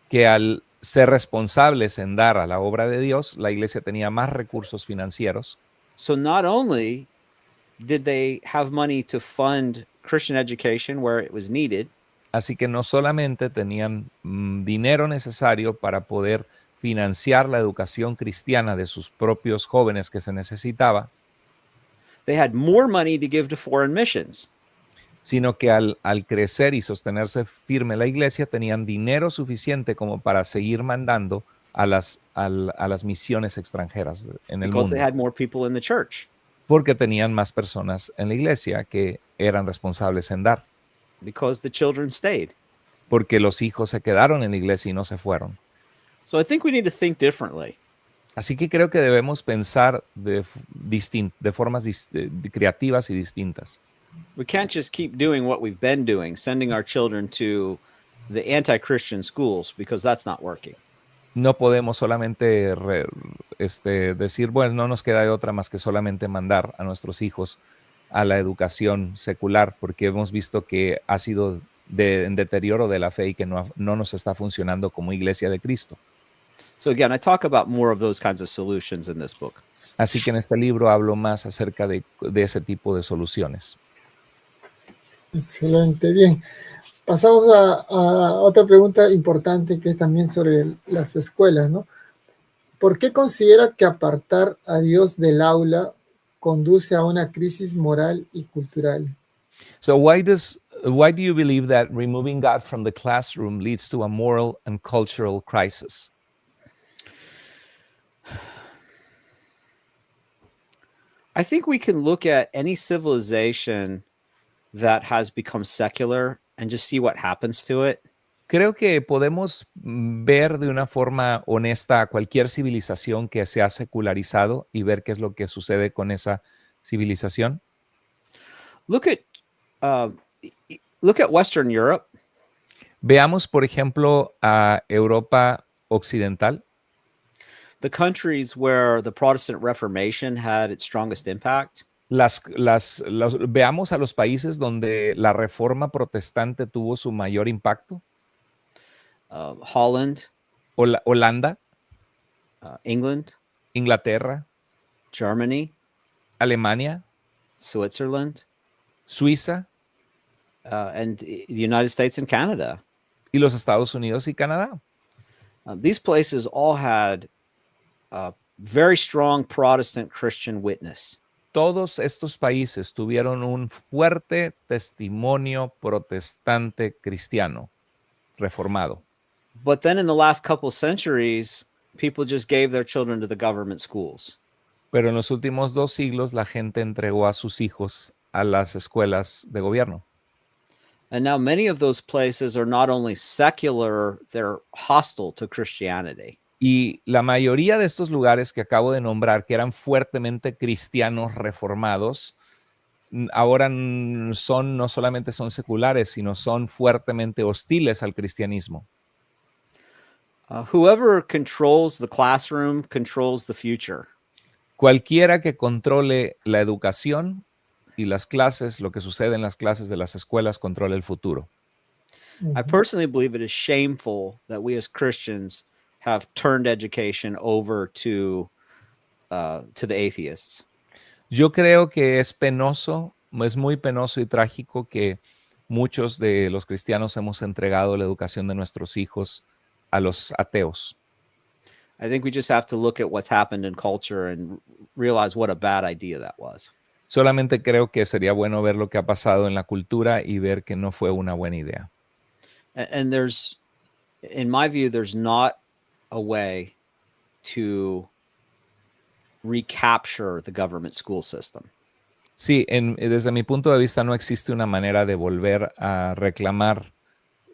que al ser responsables en dar a la obra de Dios, la iglesia tenía más recursos financieros. So not only did they have money to fund Christian education where it was needed, Así que no solamente tenían dinero necesario para poder financiar la educación cristiana de sus propios jóvenes que se necesitaba, they had more money to give to foreign missions. sino que al crecer y sostenerse firme la iglesia, tenían dinero suficiente como para seguir mandando a las misiones extranjeras en el Because mundo, they had more people in the church. porque tenían más personas en la iglesia que eran responsables en dar, Because the children stayed. porque los hijos se quedaron en la iglesia y no se fueron. So I think we need to think differently. Así que creo que debemos pensar de formas creativas y distintas. We can't just keep doing what we've been doing, sending our children to the anti-Christian schools, because that's not working. No podemos solamente decir, bueno, no nos queda de otra más que solamente mandar a nuestros hijos a la educación secular, porque hemos visto que ha sido en deterioro de la fe y que no nos está funcionando como iglesia de Cristo. So again, I talk about more of those kinds of solutions in this book. Así que en este libro hablo más acerca de ese tipo de soluciones. Excelente, bien. Pasamos a otra pregunta importante que es también sobre las escuelas, ¿no? ¿Por qué considera que apartar a Dios del aula conduce a una crisis moral y cultural? So why does Why do you believe that removing God from the classroom leads to a moral and cultural crisis? I think we can look at any civilization that has become secular and just see what happens to it. Creo que podemos ver de una forma honesta a cualquier civilización que se ha secularizado y ver qué es lo que sucede con esa civilización. Look at Western Europe. Veamos, por ejemplo, a Europa Occidental. The countries where the Protestant Reformation had its strongest impact. Veamos a los países donde la reforma protestante tuvo su mayor impacto. Holland, Holanda, England, Inglaterra, Germany, Alemania, Switzerland, Suiza, and the United States and Canada. Y los Estados Unidos y Canadá. These places all had a very strong Protestant Christian witness. Todos estos países tuvieron un fuerte testimonio protestante cristiano reformado. But then in the last couple centuries, people just gave their children to the government schools. Pero en los últimos 2 siglos la gente entregó a sus hijos a las escuelas de gobierno. And now many of those places are not only secular, they're hostile to Christianity. Y la mayoría de estos lugares que acabo de nombrar, que eran fuertemente cristianos reformados, ahora no solamente son seculares, sino son fuertemente hostiles al cristianismo. Whoever controls the classroom controls the future. Cualquiera que controle la educación y las clases, lo que sucede en las clases de las escuelas, controla el futuro. I personally believe it is shameful that we as Christians have turned education over to the atheists. Yo creo que es penoso, es muy penoso y trágico que muchos de los cristianos hemos entregado la educación de nuestros hijos a los ateos. I think we just have to look at what's happened in culture and realize what a bad idea that was. Solamente creo que sería bueno ver lo que ha pasado en la cultura y ver que no fue una buena idea. And there's, in my view, there's not a way to recapture the government school system. Sí, desde mi punto de vista no existe una manera de volver a reclamar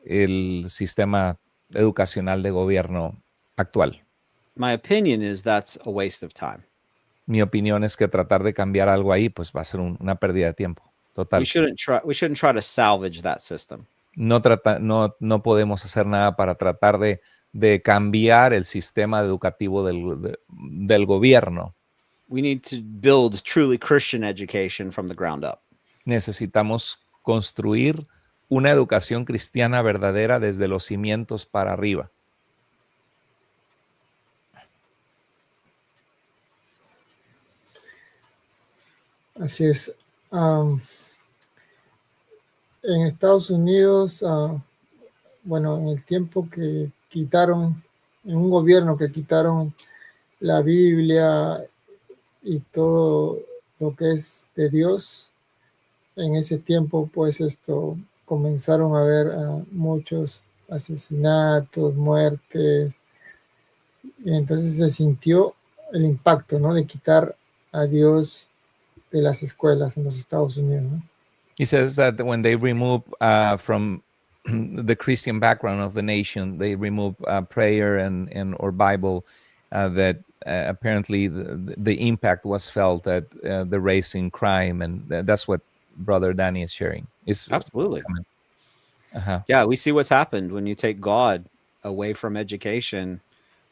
el sistema educacional de gobierno actual. My opinion is that's a waste of time. Mi opinión es que tratar de cambiar algo ahí pues va a ser una pérdida de tiempo total. We shouldn't try to salvage that system. No podemos hacer nada para tratar de cambiar el sistema educativo del gobierno. We need to build truly Christian education from the ground up. Necesitamos construir una educación cristiana verdadera desde los cimientos para arriba. Así es. En Estados Unidos, bueno, en el tiempo que quitaron, en un gobierno que quitaron la Biblia y todo lo que es de Dios, en ese tiempo pues comenzaron a haber muchos asesinatos, muertes, y entonces se sintió el impacto, ¿no?, de quitar a Dios de las escuelas en los Estados Unidos, ¿no? He says that when they remove from the Christian background of the nation, they remove prayer and or Bible, that apparently the impact was felt at the raising crime, and that's what Brother Danny is sharing. Absolutely. Yeah, we see what's happened when you take God away from education.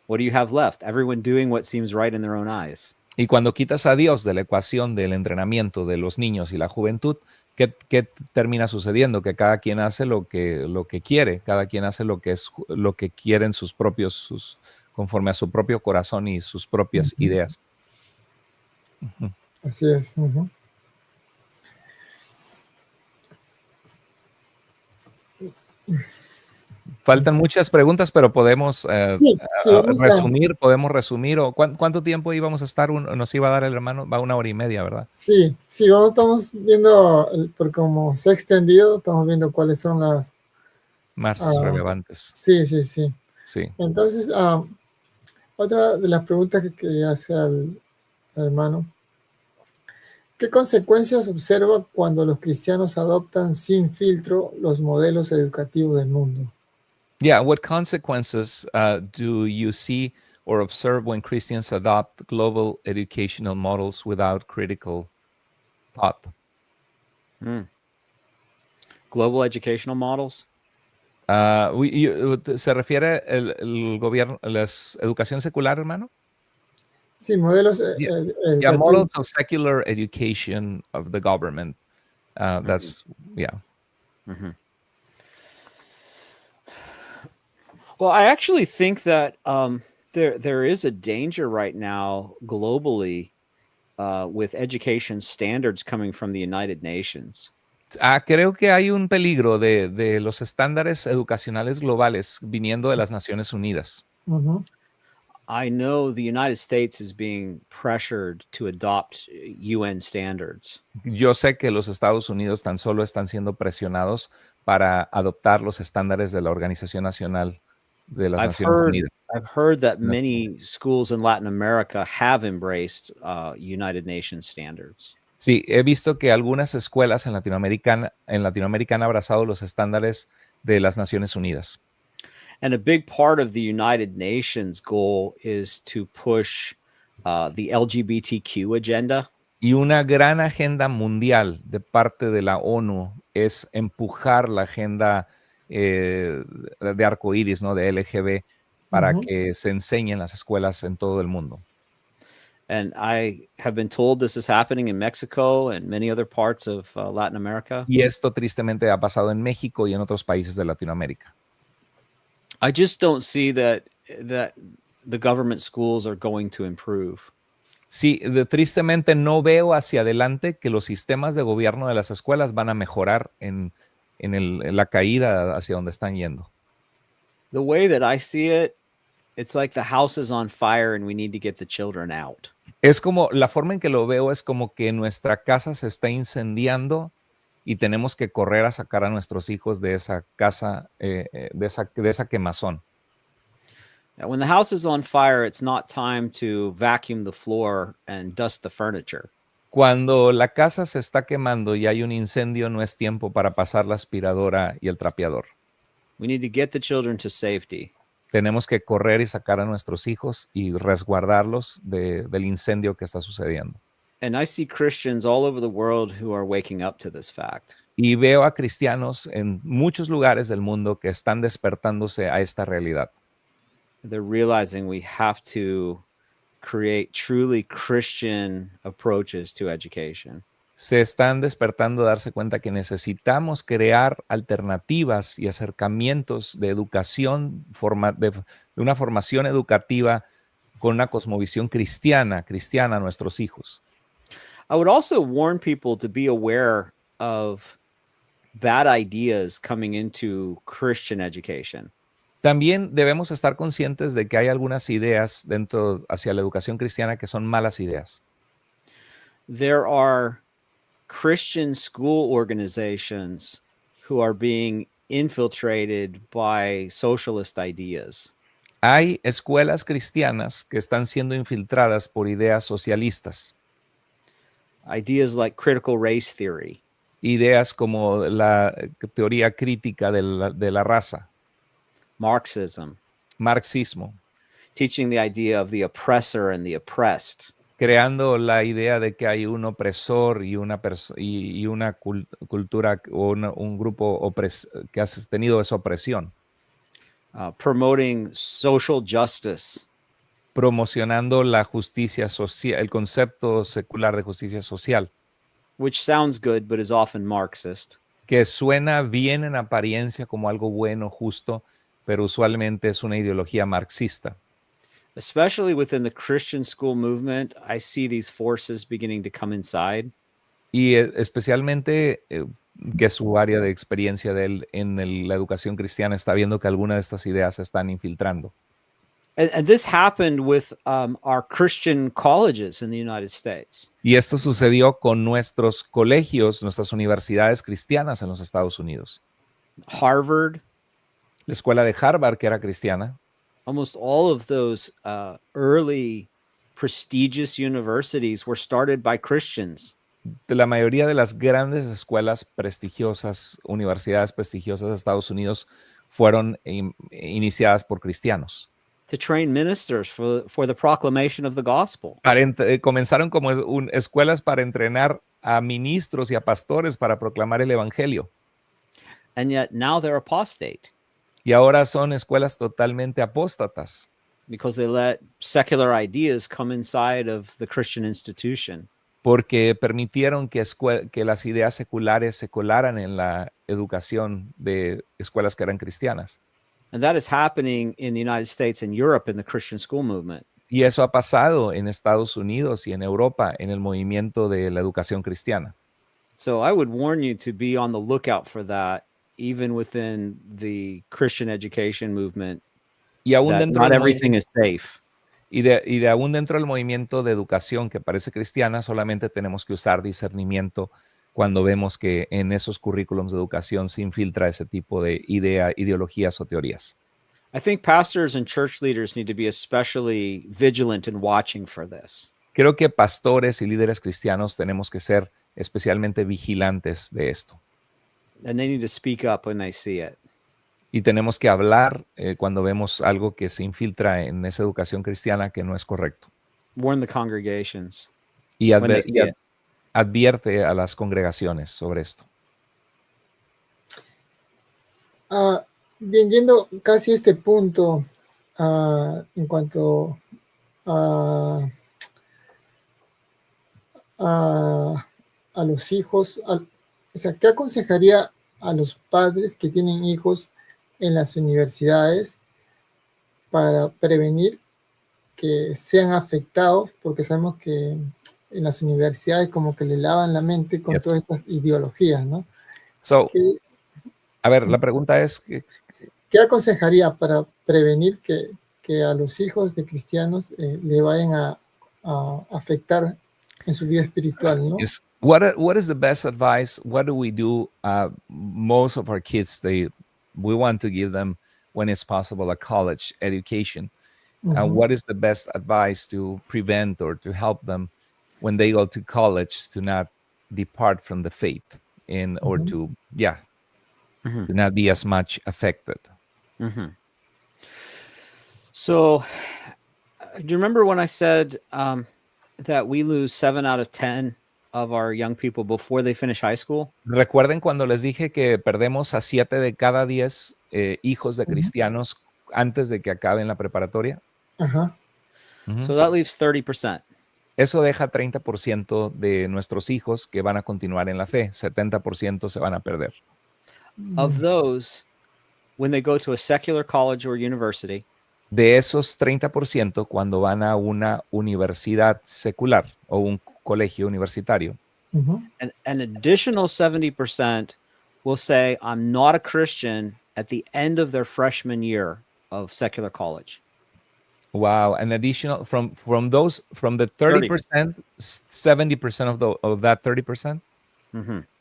What do you have left? Everyone doing what seems right in their own eyes. Y cuando quitas a Dios de la ecuación del entrenamiento de los niños y la juventud, ¿qué termina sucediendo? Que cada quien hace lo que quiere, cada quien hace lo que quieren conforme a su propio corazón y sus propias ideas. Así es. Faltan muchas preguntas, pero podemos Sí, sí, podemos resumir. O ¿cuánto tiempo íbamos a estar? Nos iba a dar el hermano, va 1 hora y media, ¿verdad? sí, estamos viendo, por cómo se ha extendido, estamos viendo cuáles son las Más relevantes. Sí, sí, sí. Sí. Entonces, otra de las preguntas que quería hacer al hermano, ¿qué consecuencias observa cuando los cristianos adoptan sin filtro los modelos educativos del mundo? Yeah, what consequences do you see or observe when Christians adopt global educational models without critical thought? Global educational models? ¿Se refiere el gobierno, la educación secular, hermano? Sí, modelos Yeah, educativos. models of secular education of the government. That's, yeah. Well, I actually think that there is a danger right now globally with education standards coming from the United Nations. Creo que hay un peligro de los estándares educacionales globales viniendo de las Naciones Unidas. I know the United States is being pressured to adopt UN standards. Yo sé que los Estados Unidos tan solo están siendo presionados para adoptar los estándares de la Organización Nacional de las Naciones Unidas. I've heard that many schools in Latin America have embraced United Nations standards. Sí, he visto que algunas escuelas en Latinoamérica han abrazado los estándares de las Naciones Unidas. And a big part of the United Nations goal is to push the LGBTQ agenda. Y una gran agenda mundial de parte de la ONU es empujar la agenda de arcoíris, ¿no? De LGB, para que se enseñe en las escuelas en todo el mundo. And I have been told this is happening in Mexico and many other parts of Latin America. Y esto tristemente ha pasado en México y en otros países de Latinoamérica. I just don't see that the government schools are going to improve. Sí, tristemente no veo hacia adelante que los sistemas de gobierno de las escuelas van a mejorar en la caída hacia donde están yendo. The way that I see it, it's like the house is on fire and we need to get the children out. Es como, la forma en que lo veo es como que nuestra casa se está incendiando y tenemos que correr a sacar a nuestros hijos de esa casa, de esa quemazón. Now, when the house is on fire, it's not time to vacuum the floor and dust the furniture. Cuando la casa se está quemando y hay un incendio, no es tiempo para pasar la aspiradora y el trapeador. We need to get the children to safety. Tenemos que correr y sacar a nuestros hijos y resguardarlos del incendio que está sucediendo. And I see Christians all over the world who are waking up to this fact. Y veo a cristianos en muchos lugares del mundo que están despertándose a esta realidad. They're realizing we have to create truly Christian approaches to education. Se están despertando a darse cuenta que necesitamos crear alternativas y acercamientos de educación, de una formación educativa con una cosmovisión cristiana a nuestros hijos. I would also warn people to be aware of bad ideas coming into Christian education. También debemos estar conscientes de que hay algunas ideas hacia la educación cristiana que son malas ideas. There are Christian school organizations who are being infiltrated by socialist ideas. Hay escuelas cristianas que están siendo infiltradas por ideas socialistas. Ideas like critical race theory. Ideas como la teoría crítica de la raza. Marxism. Marxismo. Teaching the idea of the oppressor and the oppressed. Creando la idea de que hay un opresor y una cultura o un grupo que ha sostenido esa opresión. Promoting social justice. Promocionando la justicia social, el concepto secular de justicia social. Which sounds good, but is often Marxist. Que suena bien en apariencia como algo bueno, justo, pero usualmente es una ideología marxista. Especially within the Christian school movement, I see these forces beginning to come inside. Y especialmente que su área de experiencia de él en la educación cristiana está viendo que algunas de estas ideas se están infiltrando. And this happened with our Christian colleges in the United States. Y esto sucedió con nuestros colegios, nuestras universidades cristianas en los Estados Unidos. Harvard, La escuela de Harvard, que era cristiana, almost all of those early prestigious universities were started by Christians. de la mayoría de las grandes escuelas prestigiosas, universidades prestigiosas de Estados Unidos, fueron iniciadas por cristianos. To train ministers for the proclamation of the gospel. Comenzaron como escuelas para entrenar a ministros y a pastores para proclamar el evangelio. And yet now they're apostate. Y ahora son escuelas totalmente apóstatas. Because they let secular ideas come inside of the Christian institution. Porque permitieron que las ideas seculares se colaran en la educación de escuelas que eran cristianas. And that is happening in the United States and Europe in the Christian school movement. Y eso ha pasado en Estados Unidos y en Europa en el movimiento de la educación cristiana. So I would warn you to be on the lookout for that, even within the Christian education movement. Y aún That not everything is safe. Y de aún dentro del movimiento de educación que parece cristiana, solamente tenemos que usar discernimiento cuando vemos que en esos currículums de educación se infiltra ese tipo de ideologías o teorías. I think pastors and church leaders need to be especially vigilant in watching for this. Creo que pastores y líderes cristianos tenemos que ser especialmente vigilantes de esto. And they need to speak up when they see it. Y tenemos que hablar cuando vemos algo que se infiltra en esa educación cristiana que no es correcto. Warn the congregations. Y advierte a las congregaciones sobre esto. Bien, yendo casi a este punto, en cuanto a los hijos, o sea, ¿qué aconsejaría a los padres que tienen hijos en las universidades para prevenir que sean afectados? Porque sabemos que en las universidades como que le lavan la mente con todas estas ideologías, ¿no? A ver, la pregunta es... ¿Qué aconsejaría para prevenir que a los hijos de cristianos le vayan a afectar en su vida espiritual, ¿no? Yes. What is the best advice? What do we do? Most of our kids, we want to give them, when it's possible, a college education. What is the best advice to prevent or to help them when they go to college to not depart from the faith or to not be as much affected? So, do you remember when I said that we lose 7 out of 10 of our young people before they finish high school? ¿Recuerden cuando les dije que perdemos a 7 de cada 10 hijos de cristianos antes de que acaben la preparatoria? So that leaves 30%. Eso deja 30% de nuestros hijos que van a continuar en la fe. 70% se van a perder. Of those, when they go to a secular college or university, de esos 30%, cuando van a una universidad secular o un colegio universitario, an additional 70% will say, I'm not a Christian at the end of their freshman year of secular college. Wow, an additional from the 30%, 70% of that 30%.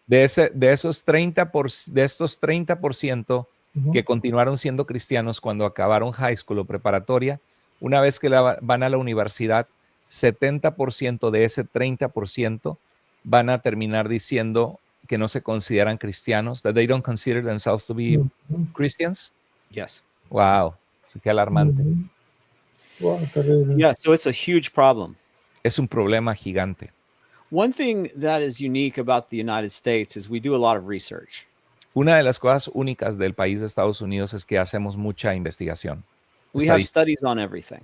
De estos 30% que continuaron siendo cristianos cuando acabaron high school o preparatoria, una vez que van a la universidad, 70% de ese 30% van a terminar diciendo que no se consideran cristianos, that they don't consider themselves to be Christians. Yes. Wow, eso qué alarmante. Wow, terrible. Yeah, so it's a huge problem. Es un problema gigante. One thing that is unique about the United States is we do a lot of research. Una de las cosas únicas del país de Estados Unidos es que hacemos mucha investigación. We have studies on everything.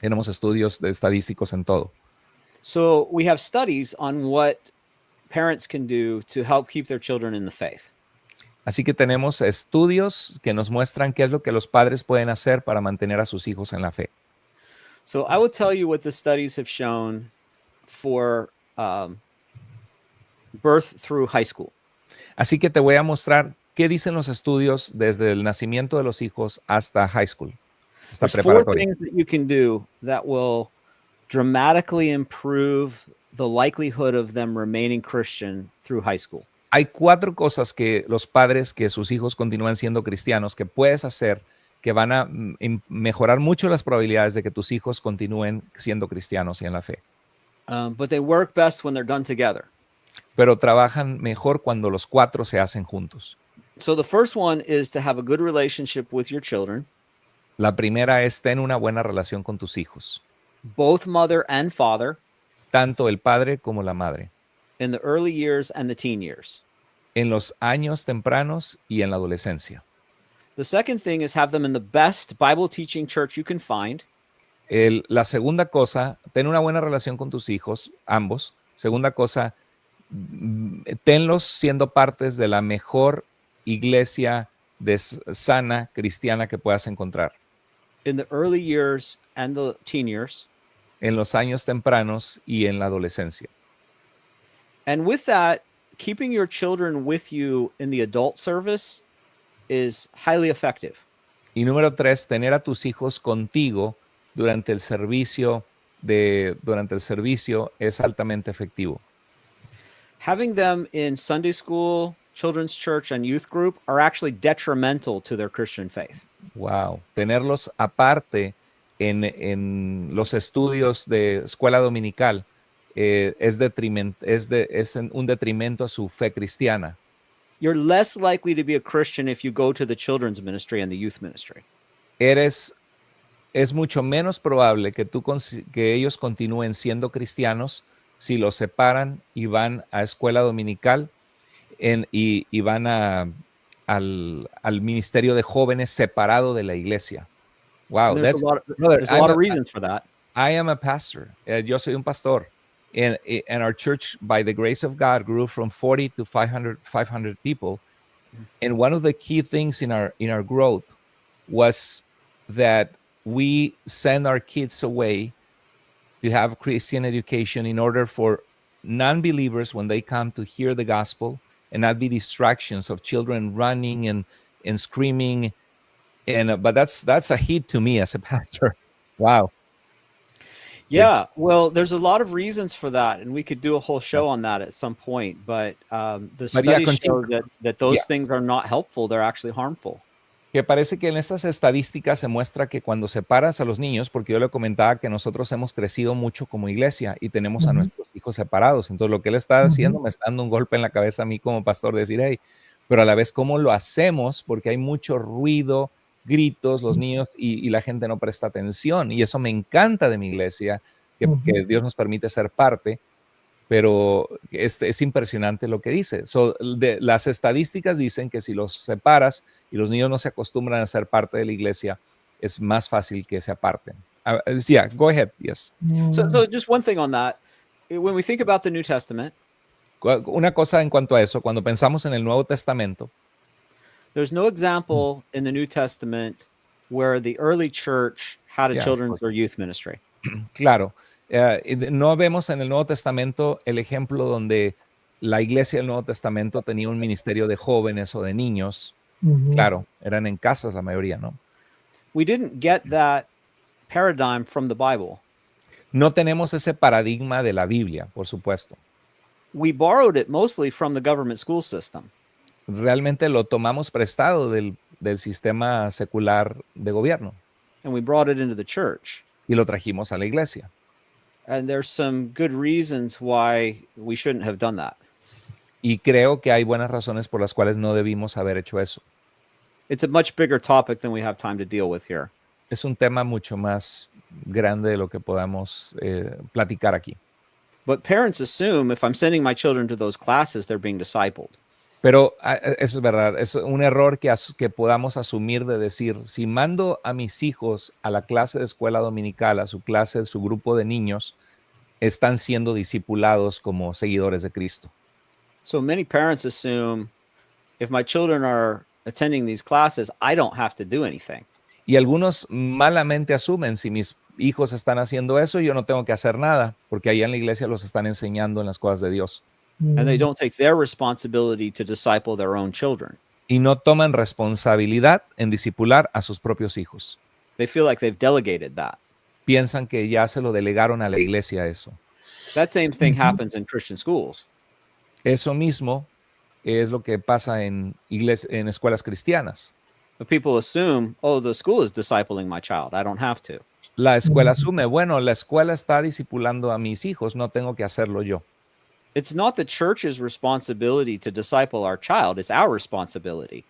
Tenemos estudios estadísticos en todo. So we have studies on what parents can do to help keep their children in the faith. Así que tenemos estudios que nos muestran qué es lo que los padres pueden hacer para mantener a sus hijos en la fe. So I will tell you what the studies have shown for birth through high school. Así que te voy a mostrar qué dicen los estudios desde el nacimiento de los hijos hasta high school, hasta There's four preparatoria. things that you can do that will dramatically improve the likelihood of them remaining Christian through high school. Hay 4 cosas que los padres, que sus hijos continúen siendo cristianos, que puedes hacer que van a mejorar mucho las probabilidades de que tus hijos continúen siendo cristianos y en la fe. But they work best when they're done together. Pero trabajan mejor cuando los 4 se hacen juntos. So the first one is to have a good relationship with your children, La primera es ten una buena relación con tus hijos, both mother and father, tanto el padre como la madre, in the early years and the teen years. en los años tempranos y en la adolescencia. The second thing is have them in the best Bible teaching church you can find. La segunda cosa, ten una buena relación con tus hijos, ambos. Segunda cosa, tenlos siendo partes de la mejor iglesia sana cristiana que puedas encontrar. In the early years and the teen years. En los años tempranos y en la adolescencia. And with that, keeping your children with you in the adult service is highly effective. Y número 3, tener a tus hijos contigo durante el servicio es altamente efectivo. Having them in Sunday school, children's church, and youth group are actually detrimental to their Christian faith. Wow. Tenerlos aparte en los estudios de escuela dominical es un detrimento a su fe cristiana. You're less likely to be a Christian if you go to the children's ministry and the youth ministry. Es mucho menos probable que ellos continúen siendo cristianos si los separan y van a escuela dominical y van al ministerio de jóvenes separado de la iglesia. Wow, There's a lot of reasons for that. I am a pastor. Yo soy un pastor. And our church, by the grace of God, grew from 40 to 500 people. And one of the key things in our growth was that we send our kids away to have Christian education in order for non-believers, when they come to hear the gospel, and not be distractions of children running and screaming. But that's a hit to me as a pastor. Wow. Yeah, well, there's a lot of reasons for that, and we could do a whole show on that at some point. But the studies show that those things are not helpful; they're actually harmful. Que parece que en estas estadísticas se muestra que cuando separas a los niños, porque yo le comentaba que nosotros hemos crecido mucho como iglesia y tenemos a nuestros hijos separados. Entonces, lo que él está haciendo me está dando un golpe en la cabeza a mí como pastor de decir, hey, pero a la vez, ¿cómo lo hacemos? Porque hay mucho ruido, gritos, los niños y la gente no presta atención. Y eso me encanta de mi iglesia, que Dios nos permite ser parte, pero es impresionante lo que dice. Las estadísticas dicen que si los separas y los niños no se acostumbran a ser parte de la iglesia, es más fácil que se aparten. Yeah, go ahead, yes. So just one thing on that. When we think about the New Testament, una cosa en cuanto a eso, cuando pensamos en el Nuevo Testamento, there's no example in the New Testament where the early church had a children's or youth ministry. Claro. No vemos en el Nuevo Testamento el ejemplo donde la iglesia del Nuevo Testamento tenía un ministerio de jóvenes o de niños. Claro, eran en casas la mayoría, ¿no? We didn't get that paradigm from the Bible. No tenemos ese paradigma de la Biblia, por supuesto. We borrowed it mostly from the government school system. Realmente lo tomamos prestado del sistema secular de gobierno. And we brought it into the church. Y lo trajimos a la iglesia. And there's some good reasons why we shouldn't have done that. Y creo que hay buenas razones por las cuales no debimos haber hecho eso. It's a much bigger topic than we have time to deal with here. Es un tema mucho más grande de lo que podamos platicar aquí. But parents assume if I'm sending my children to those classes, they're being discipled. Pero eso es verdad, es un error que podamos asumir de decir, si mando a mis hijos a la clase de escuela dominical, a su clase, su grupo de niños, están siendo discipulados como seguidores de Cristo. So many parents assume if my children are attending these classes, I don't have to do anything. Y algunos malamente asumen, si mis hijos están haciendo eso, yo no tengo que hacer nada, porque allá en la iglesia los están enseñando en las cosas de Dios. and they don't take their responsibility to disciple their own children. Y no toman responsabilidad en discipular a sus propios hijos. They feel like they've delegated that. Piensan que ya se lo delegaron a la iglesia eso. That same thing happens in Christian schools. Eso mismo es lo que pasa en escuelas cristianas. But people assume, oh, the school is discipling my child. I don't have to. La escuela asume, bueno, la escuela está discipulando a mis hijos, no tengo que hacerlo yo. It's not the church's responsibility to disciple our child. It's our responsibility.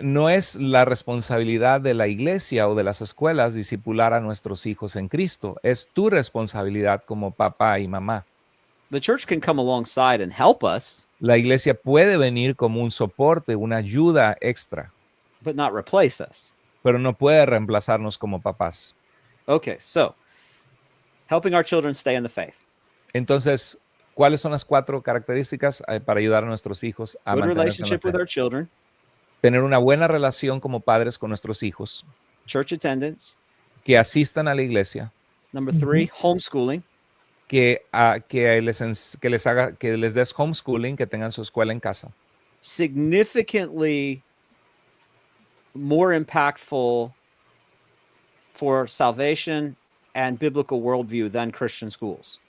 No es la responsabilidad de la iglesia o de las escuelas discipular a nuestros hijos en Cristo. Es tu responsabilidad como papá y mamá. The church can come alongside and help us, La iglesia puede venir como un soporte, una ayuda extra, but not replace us. pero no puede reemplazarnos como papás. Okay, so helping our children stay in the faith. Entonces, ¿cuáles son las 4 características para ayudar a nuestros hijos a Good mantenerse en la relationship with fe? our children, Tener una buena relación como padres con nuestros hijos, church attendance. que asistan a la iglesia, Number 3, homeschooling. que les des homeschooling, que tengan su escuela en casa. Significantly more impactful for salvation and biblical worldview than Christian schools.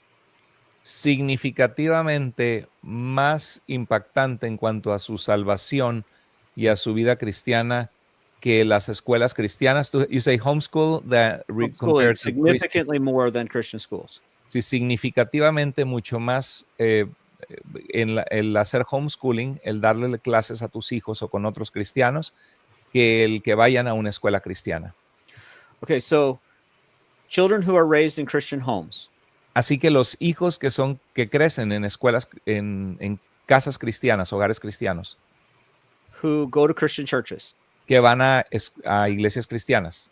Significativamente más impactante en cuanto a su salvación y a su vida cristiana que las escuelas cristianas. You say homeschool that Homeschooling compared to significantly more than Christian schools. sí, significativamente mucho más el hacer homeschooling, el darle clases a tus hijos o con otros cristianos, que el que vayan a una escuela cristiana. Okay, so children who are raised in Christian homes, Así que los hijos que crecen en escuelas, en casas cristianas, hogares cristianos, who go to Christian churches, que van a iglesias cristianas,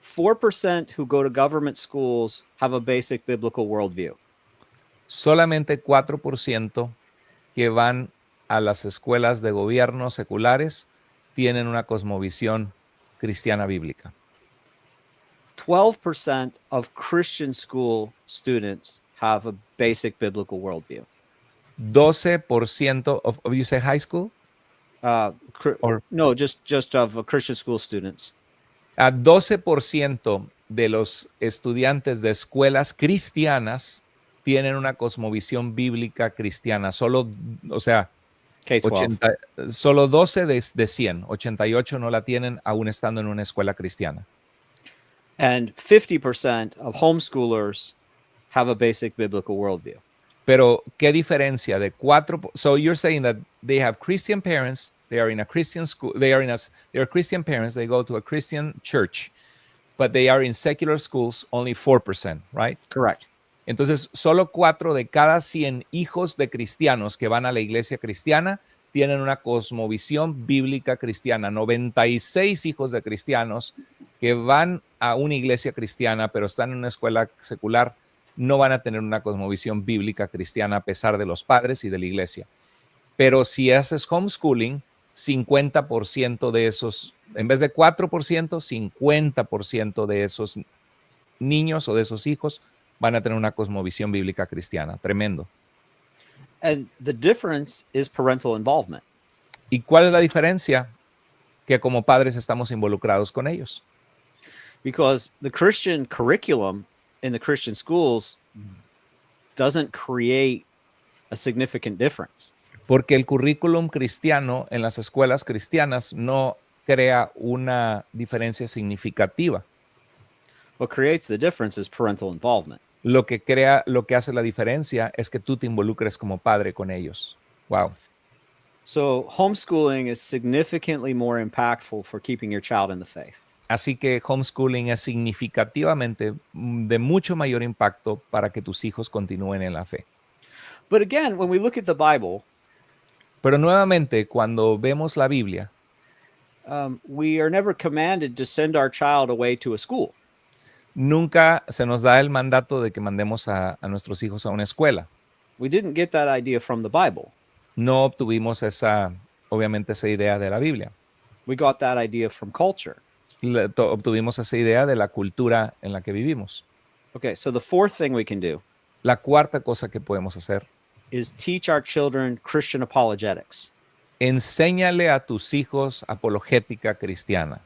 4% who go to government schools have a basic biblical worldview. solamente 4% que van a las escuelas de gobierno seculares tienen una cosmovisión cristiana bíblica. 12% of Christian school students have a basic biblical worldview. 12% of you say high school? No, just of Christian school students. A 12% de los estudiantes de escuelas cristianas tienen una cosmovisión bíblica cristiana. Solo, o sea, K-12. solo 12 de 100, 88 no la tienen aún estando en una escuela cristiana. And 50% of homeschoolers have a basic biblical worldview. Pero, ¿qué diferencia de 4? So you're saying that they have Christian parents, they are in a Christian school, they are Christian parents, they go to a Christian church, but they are in secular schools, only 4%, right? Correct. Entonces, solo 4 de cada 100 hijos de cristianos que van a la iglesia cristiana tienen una cosmovisión bíblica cristiana. 96 hijos de cristianos que van a una iglesia cristiana, pero están en una escuela secular, no van a tener una cosmovisión bíblica cristiana a pesar de los padres y de la iglesia. Pero si haces homeschooling, 50% de esos, en vez de 4%, 50% de esos niños o de esos hijos van a tener una cosmovisión bíblica cristiana. Tremendo. And the difference is parental involvement. ¿Y cuál es la diferencia? Que como padres estamos involucrados con ellos. Because the Christian curriculum in the Christian schools doesn't create a significant difference. Porque el currículum cristiano en las escuelas cristianas no crea una diferencia significativa. What creates the difference is parental involvement. Lo que hace la diferencia es que tú te involucres como padre con ellos. Wow. So homeschooling is significantly more impactful for keeping your child in the faith. Así que homeschooling es significativamente de mucho mayor impacto para que tus hijos continúen en la fe. But again, when we look at the Bible, pero nuevamente, cuando vemos la Biblia, we are never commanded to send our child away to a school. Nunca se nos da el mandato de que mandemos a nuestros hijos a una escuela. We didn't get that idea from the Bible. No obtuvimos obviamente esa idea de la Biblia. We got that idea from culture. Obtuvimos esa idea de la cultura en la que vivimos. Okay, so the fourth thing we can do. La cuarta cosa que podemos hacer. is teach our children Christian apologetics. Enséñale a tus hijos apologética cristiana.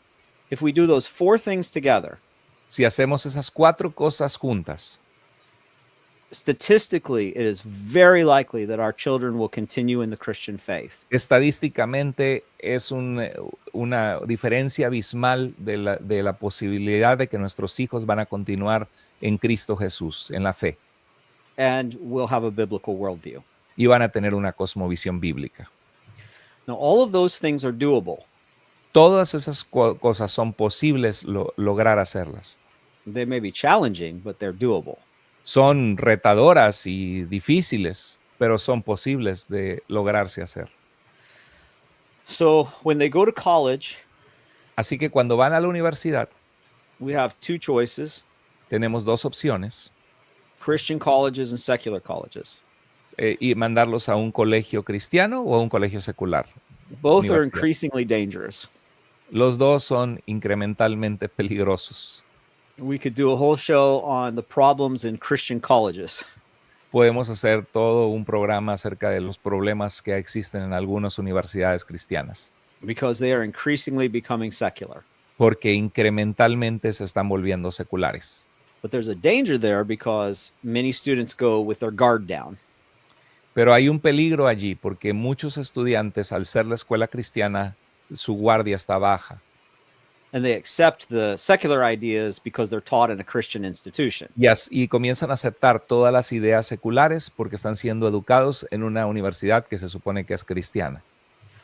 If we do those 4 things together, Si hacemos esas 4 cosas juntas, statistically, it is very likely that our children will continue in the Christian faith. estadísticamente es una diferencia abismal de la posibilidad de que nuestros hijos van a continuar en Cristo Jesús, en la fe, And will have a biblical worldview. y van a tener una cosmovisión bíblica. Now, all of those things are doable. Todas esas cosas son posibles lograr hacerlas. They may be challenging, but they're doable. Son retadoras y difíciles, pero son posibles de lograrse hacer. So when they go to college, Así que cuando van a la universidad, we have 2 choices: tenemos 2 opciones, Christian colleges and secular colleges. y mandarlos a un colegio cristiano o a un colegio secular. Both are Universidad. increasingly dangerous. Los dos son incrementalmente peligrosos. We could do a whole show on the problems in Christian colleges. Podemos hacer todo un programa acerca de los problemas que existen en algunas universidades cristianas, Because they are increasingly becoming secular. porque incrementalmente se están volviendo seculares. But there's a danger there because many students go with their guard down. Pero hay un peligro allí, porque muchos estudiantes, al ser la escuela cristiana, su guardia está baja. And they accept the secular ideas because they're taught in a Christian institution. Y comienzan a aceptar todas las ideas seculares porque están siendo educados en una universidad que se supone que es cristiana.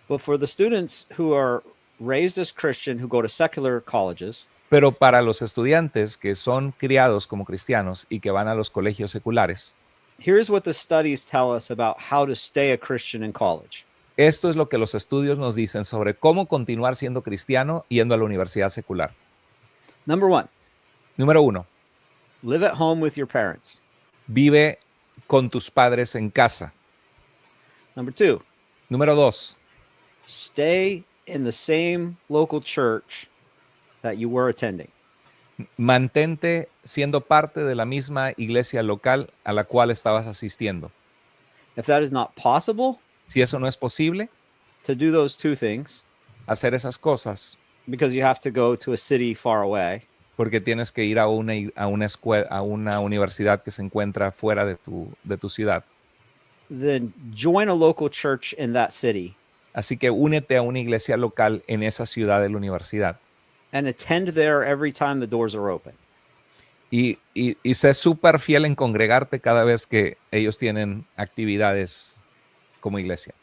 But for the students who are raised as Christian who go to secular colleges, Pero para los estudiantes que son criados como cristianos y que van a los colegios seculares, here's what the studies tell us about how to stay a Christian in college. esto es lo que los estudios nos dicen sobre cómo continuar siendo cristiano yendo a la universidad secular. Number 1, Número 1, live at home with your parents. vive con tus padres en casa. Number 2, Número 2, stay in the same local church that you were attending. mantente siendo parte de la misma iglesia local a la cual estabas asistiendo. If that is not possible Si eso no es posible, to do those 2 things, hacer esas cosas, because you have to go to a city far away, porque tienes que ir a una escuela, a una universidad que se encuentra fuera de tu ciudad. then join a local church in that city Así que únete a una iglesia local en esa ciudad de la universidad and attend there every time the doors are open. y sé súper fiel en congregarte cada vez que ellos tienen actividades como iglesia.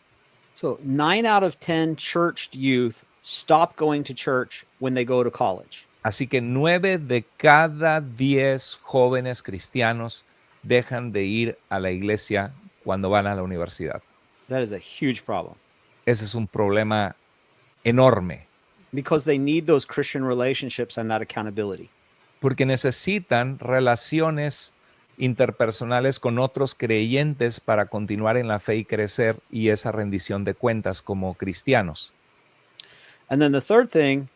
So 9 out of 10 churched youth stop going to church when they go to college. Así que 9 de cada 10 jóvenes cristianos dejan de ir a la iglesia cuando van a la universidad. That is a huge problem Ese es un problema enorme, because they need those Christian relationships and that accountability. porque necesitan relaciones interpersonales con otros creyentes para continuar en la fe y crecer, y esa rendición de cuentas como cristianos. And then the third thing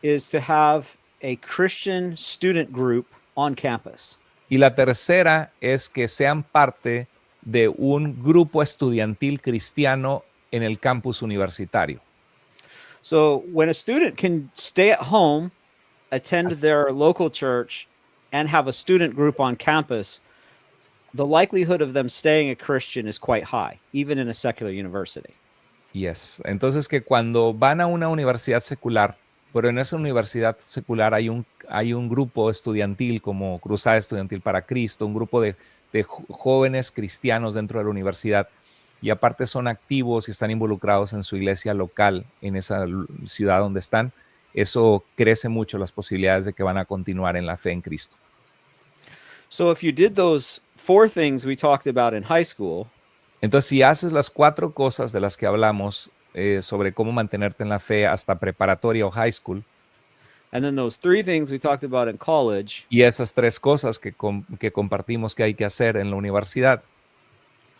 is to have a Christian student group on campus. Y la tercera es que sean parte de un grupo estudiantil cristiano en el campus universitario. So when a student can stay at home, attend their local church, and have a student group on campus, the likelihood of them staying a Christian is quite high, even in a secular university. Yes. Entonces, que cuando van a una universidad secular, pero en esa universidad secular hay un grupo estudiantil como Cruzada Estudiantil para Cristo, un grupo de jóvenes cristianos dentro de la universidad, y aparte son activos y están involucrados en su iglesia local en esa ciudad donde están, eso crece mucho las posibilidades de que van a continuar en la fe en Cristo. So if you did those 4 things we talked about in high school, Entonces, si haces las 4 cosas de las que hablamos sobre cómo mantenerte en la fe hasta preparatoria o high school, and then those 3 things we talked about in college, y esas 3 cosas que compartimos que hay que hacer en la universidad,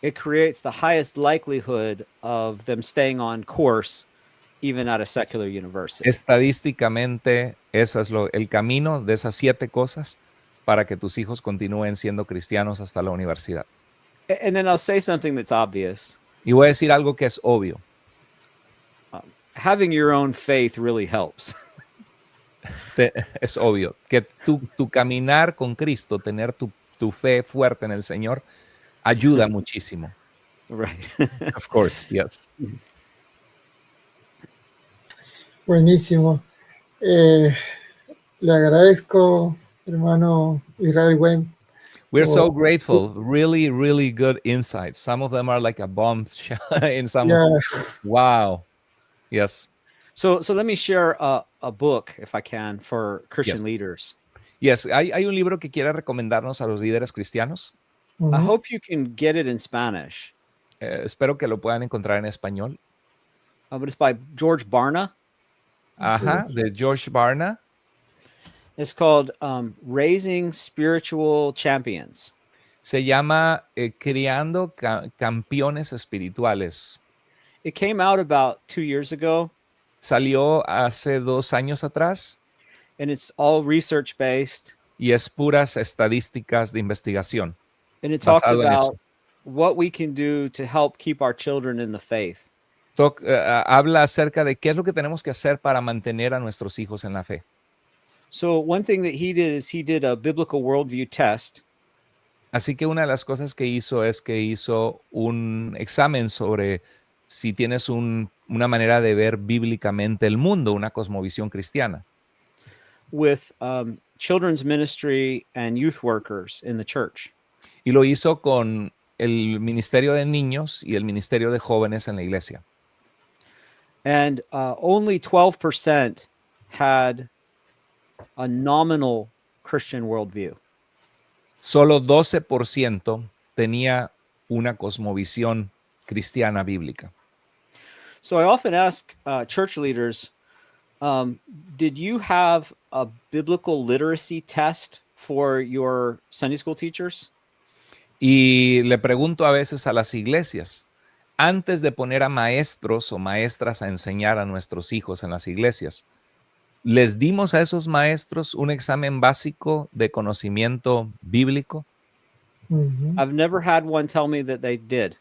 it creates the highest likelihood of them staying on course even at a secular university. estadísticamente ese es el camino de esas 7 cosas para que tus hijos continúen siendo cristianos hasta la universidad. And then I'll say something that's obvious. Y voy a decir algo que es obvio. Having your own faith really helps. Es obvio que tu caminar con Cristo, tener tu fe fuerte en el Señor, ayuda muchísimo. Right. Of course, yes. Buenísimo. Le agradezco, hermano Israel Wayne. We're so grateful. Really, really good insights. Some of them are like a bomb in some. Yeah. Wow. Yes. So let me share a book, if I can, for Christian Yes. leaders. Yes. Hay un libro que quiere recomendarnos a los líderes cristianos. I hope you can get it in Spanish. Espero que lo puedan encontrar en español. But it's by George Barna. Ajá, de George Barna. It's called Raising Spiritual Champions. Se llama Criando Campeones Espirituales. It came out about 2 years ago. Salió hace 2 años atrás. And it's all research based. Y es puras estadísticas de investigación. And it talks about what we can do to help keep our children in the faith. Habla acerca de qué es lo que tenemos que hacer para mantener a nuestros hijos en la fe. So one thing that he did is he did a biblical worldview test. Así que una de las cosas que hizo es que hizo un examen sobre si tienes una manera de ver bíblicamente el mundo, una cosmovisión cristiana. With children's ministry and youth workers in the church. Y lo hizo con el ministerio de niños y el ministerio de jóvenes en la iglesia. And only 12% had a nominal Christian worldview. Solo 12% tenía una cosmovisión cristiana bíblica. So I often ask church leaders, did you have a biblical literacy test for your Sunday school teachers? Y le pregunto a veces a las iglesias, antes de poner a maestros o maestras a enseñar a nuestros hijos en las iglesias, ¿les dimos a esos maestros un examen básico de conocimiento bíblico? I've never had one tell me that they did.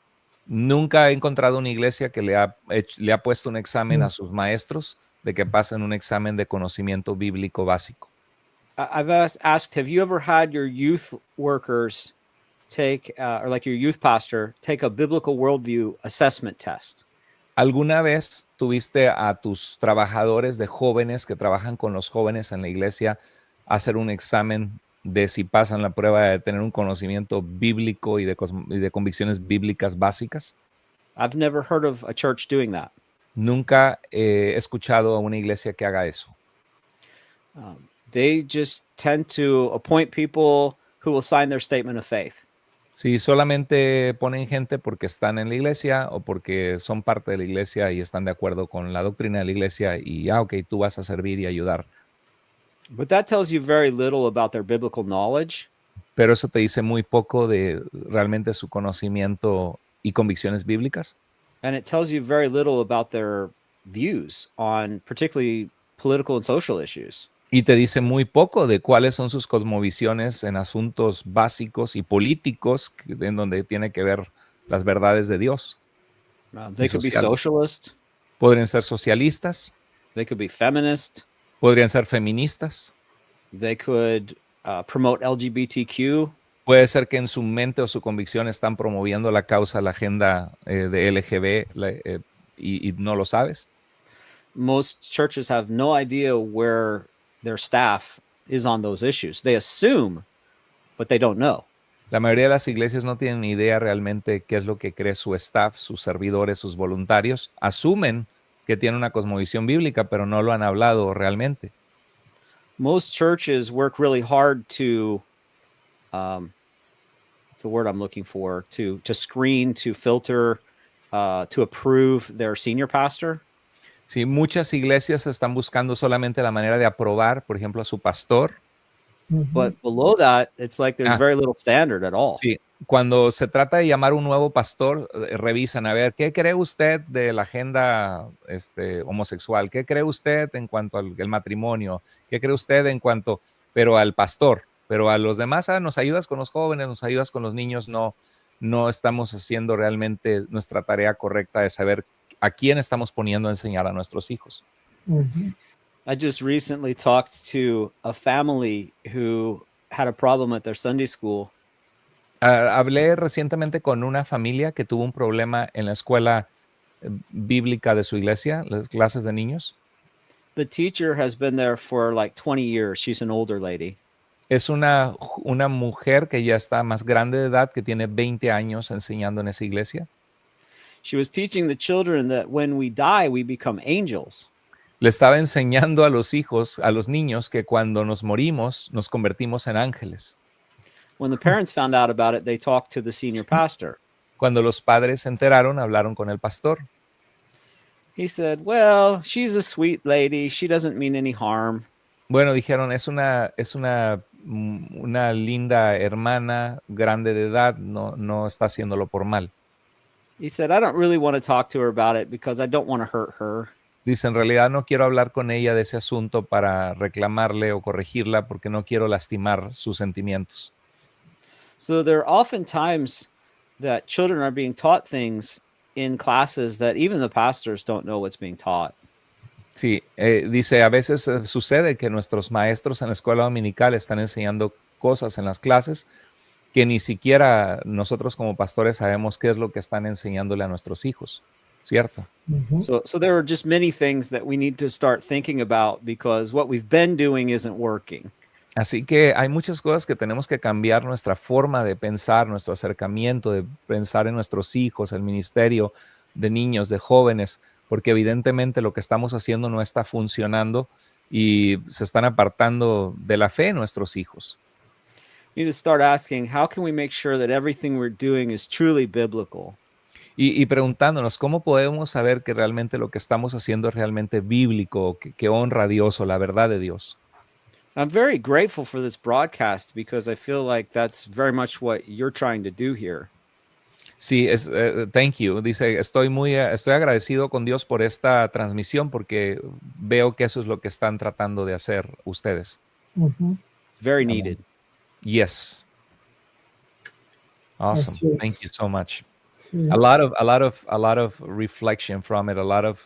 Nunca he encontrado una iglesia que le ha puesto un examen a sus maestros de que pasen un examen de conocimiento bíblico básico. I've asked, have you ever had your youth workers take, or like your youth pastor, take a biblical worldview assessment test? ¿Alguna vez tuviste a tus trabajadores de jóvenes que trabajan con los jóvenes en la iglesia hacer un examen de si pasan la prueba de tener un conocimiento bíblico y de convicciones bíblicas básicas? I've never heard of a church doing that. Nunca he escuchado a una iglesia que haga eso. They just tend to appoint people who will sign their statement of faith. Sí, solamente ponen gente porque están en la iglesia o porque son parte de la iglesia y están de acuerdo con la doctrina de la iglesia y, ok, tú vas a servir y ayudar. But that tells you very little about their biblical knowledge. Pero eso te dice muy poco de realmente su conocimiento y convicciones bíblicas. And it tells you very little about their views on particularly political and social issues. Y te dice muy poco de cuáles son sus cosmovisiones en asuntos básicos y políticos en donde tiene que ver las verdades de Dios. They could be socialist. Podrían ser socialistas. They could be feminist. Podrían ser feministas. They could promote LGBTQ. Puede ser que en su mente o su convicción están promoviendo la causa, la agenda de LGB y no lo sabes. Most churches have no idea where their staff is on those issues. They assume, but they don't know. La mayoría de las iglesias no tienen ni idea realmente qué es lo que cree su staff, sus servidores, sus voluntarios. Asumen que tienen una cosmovisión bíblica, pero no lo han hablado realmente. Most churches work really hard to, what's the word I'm looking for, to screen, to filter, to approve their senior pastor. Sí, muchas iglesias están buscando solamente la manera de aprobar, por ejemplo, a su pastor. But below that, it's like there's very little standard at all. Sí, cuando se trata de llamar un nuevo pastor, revisan, a ver, ¿qué cree usted de la agenda homosexual? ¿Qué cree usted en cuanto al matrimonio? ¿Qué cree usted en cuanto, pero al pastor? Pero a los demás, nos ayudas con los jóvenes, nos ayudas con los niños, no no estamos haciendo realmente nuestra tarea correcta de saber a quién estamos poniendo a enseñar a nuestros hijos. I just recently talked to a family who had a problem at their Sunday school. Hablé recientemente con una familia que tuvo un problema en la escuela bíblica de su iglesia, las clases de niños. The teacher has been there for like 20 years. She's an older lady. Es una mujer que ya está más grande de edad, que tiene 20 años enseñando en esa iglesia. She was teaching the children that when we die, we become angels. Le estaba enseñando a los hijos, a los niños, que cuando nos morimos nos convertimos en ángeles. When the parents found out about it, they talked to the senior pastor. Cuando los padres se enteraron, hablaron con el pastor. He said, well, she's a sweet lady. She doesn't mean any harm. Bueno, dijeron, es una linda hermana, grande de edad, no está haciéndolo por mal. He said, I don't really want to talk to her about it because I don't want to hurt her. Dice, en realidad no quiero hablar con ella de ese asunto para reclamarle o corregirla porque no quiero lastimar sus sentimientos. So there are often times that children are being taught things in classes that even the pastors don't know what's being taught. Sí, dice, a veces sucede que nuestros maestros en la escuela dominical están enseñando cosas en las clases que ni siquiera nosotros como pastores sabemos qué es lo que están enseñándole a nuestros hijos, ¿cierto? So there are just many things that we need to start thinking about because what we've been doing isn't working. Así que hay muchas cosas que tenemos que cambiar nuestra forma de pensar, nuestro acercamiento, de pensar en nuestros hijos, el ministerio de niños, de jóvenes, porque evidentemente lo que estamos haciendo no está funcionando y se están apartando de la fe nuestros hijos. We need to start asking, how can we make sure that everything we're doing is truly biblical? Y preguntándonos, ¿cómo podemos saber que realmente lo que estamos haciendo es realmente bíblico, que honra a Dios o la verdad de Dios? I'm very grateful for this broadcast because I feel like that's very much what you're trying to do here. Sí, thank you. Dice, estoy agradecido con Dios por esta transmisión porque veo que eso es lo que están tratando de hacer ustedes. Very needed. Yes. Awesome. Yes. Thank you so much. Sí. A lot of reflection from it, a lot of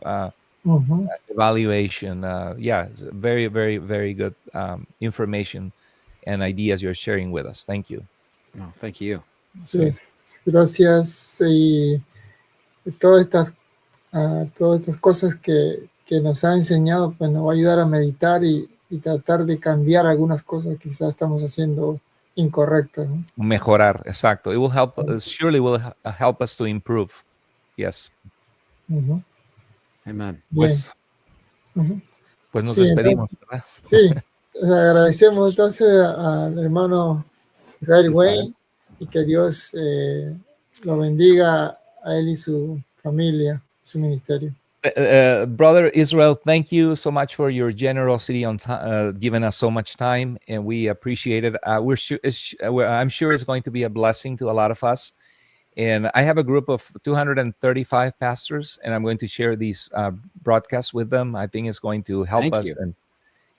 evaluation. Yeah, it's very, very, very good information and ideas you're sharing with us. Thank you. Oh, thank you. Sí, gracias. Y todas estas cosas que nos ha enseñado, pues nos va a ayudar a meditar y tratar de cambiar algunas cosas que quizás estamos haciendo incorrectas, ¿no? Mejorar, exacto. It will help, surely will help us to improve. Yes. Amen. Pues, pues nos Sí, despedimos, entonces, ¿verdad? sí, agradecemos entonces al hermano Israel Wayne y que Dios lo bendiga a él y su familia, su ministerio. Brother Israel, thank you so much for your generosity on giving us so much time, and we appreciate it. I'm sure it's going to be a blessing to a lot of us. And I have a group of 235 pastors, and I'm going to share these broadcasts with them. I think it's going to help us.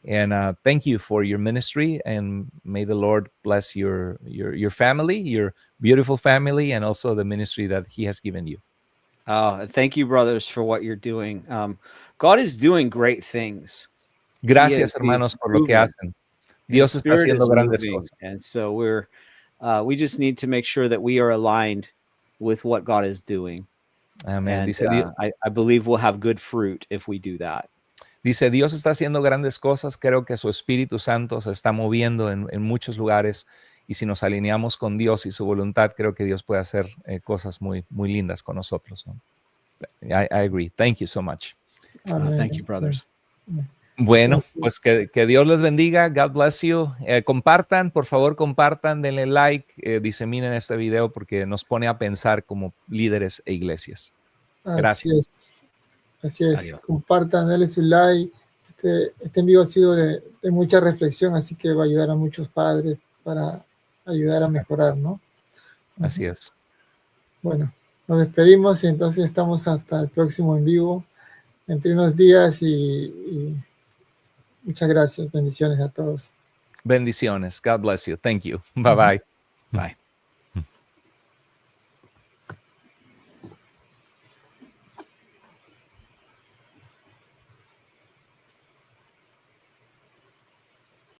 And thank you for your ministry, and may the Lord bless your family, your beautiful family, and also the ministry that He has given you. Thank you, brothers, for what you're doing. God is doing great things. Gracias, hermanos, por lo que hacen. Dios está haciendo grandes cosas. And so we just need to make sure that we are aligned with what God is doing. Amen. And, I believe we'll have good fruit if we do that. Dice, Dios está haciendo grandes cosas. Creo que su Espíritu Santo se está moviendo en muchos lugares. Y si nos alineamos con Dios y su voluntad, creo que Dios puede hacer cosas muy, muy lindas con nosotros, ¿no? I agree. Thank you so much. Thank you, brothers. Bueno, pues que Dios les bendiga. God bless you. Compartan, por favor, compartan, denle like, diseminen este video porque nos pone a pensar como líderes e iglesias. Gracias. Así es. Adiós. Compartan, denle su like. Este en vivo ha sido de mucha reflexión, así que va a ayudar a muchos padres para ayudar a mejorar, ¿no? Así es. Bueno, nos despedimos y entonces estamos hasta el próximo en vivo entre unos días y muchas gracias. Bendiciones a todos. Bendiciones. God bless you. Thank you. Bye bye. Bye.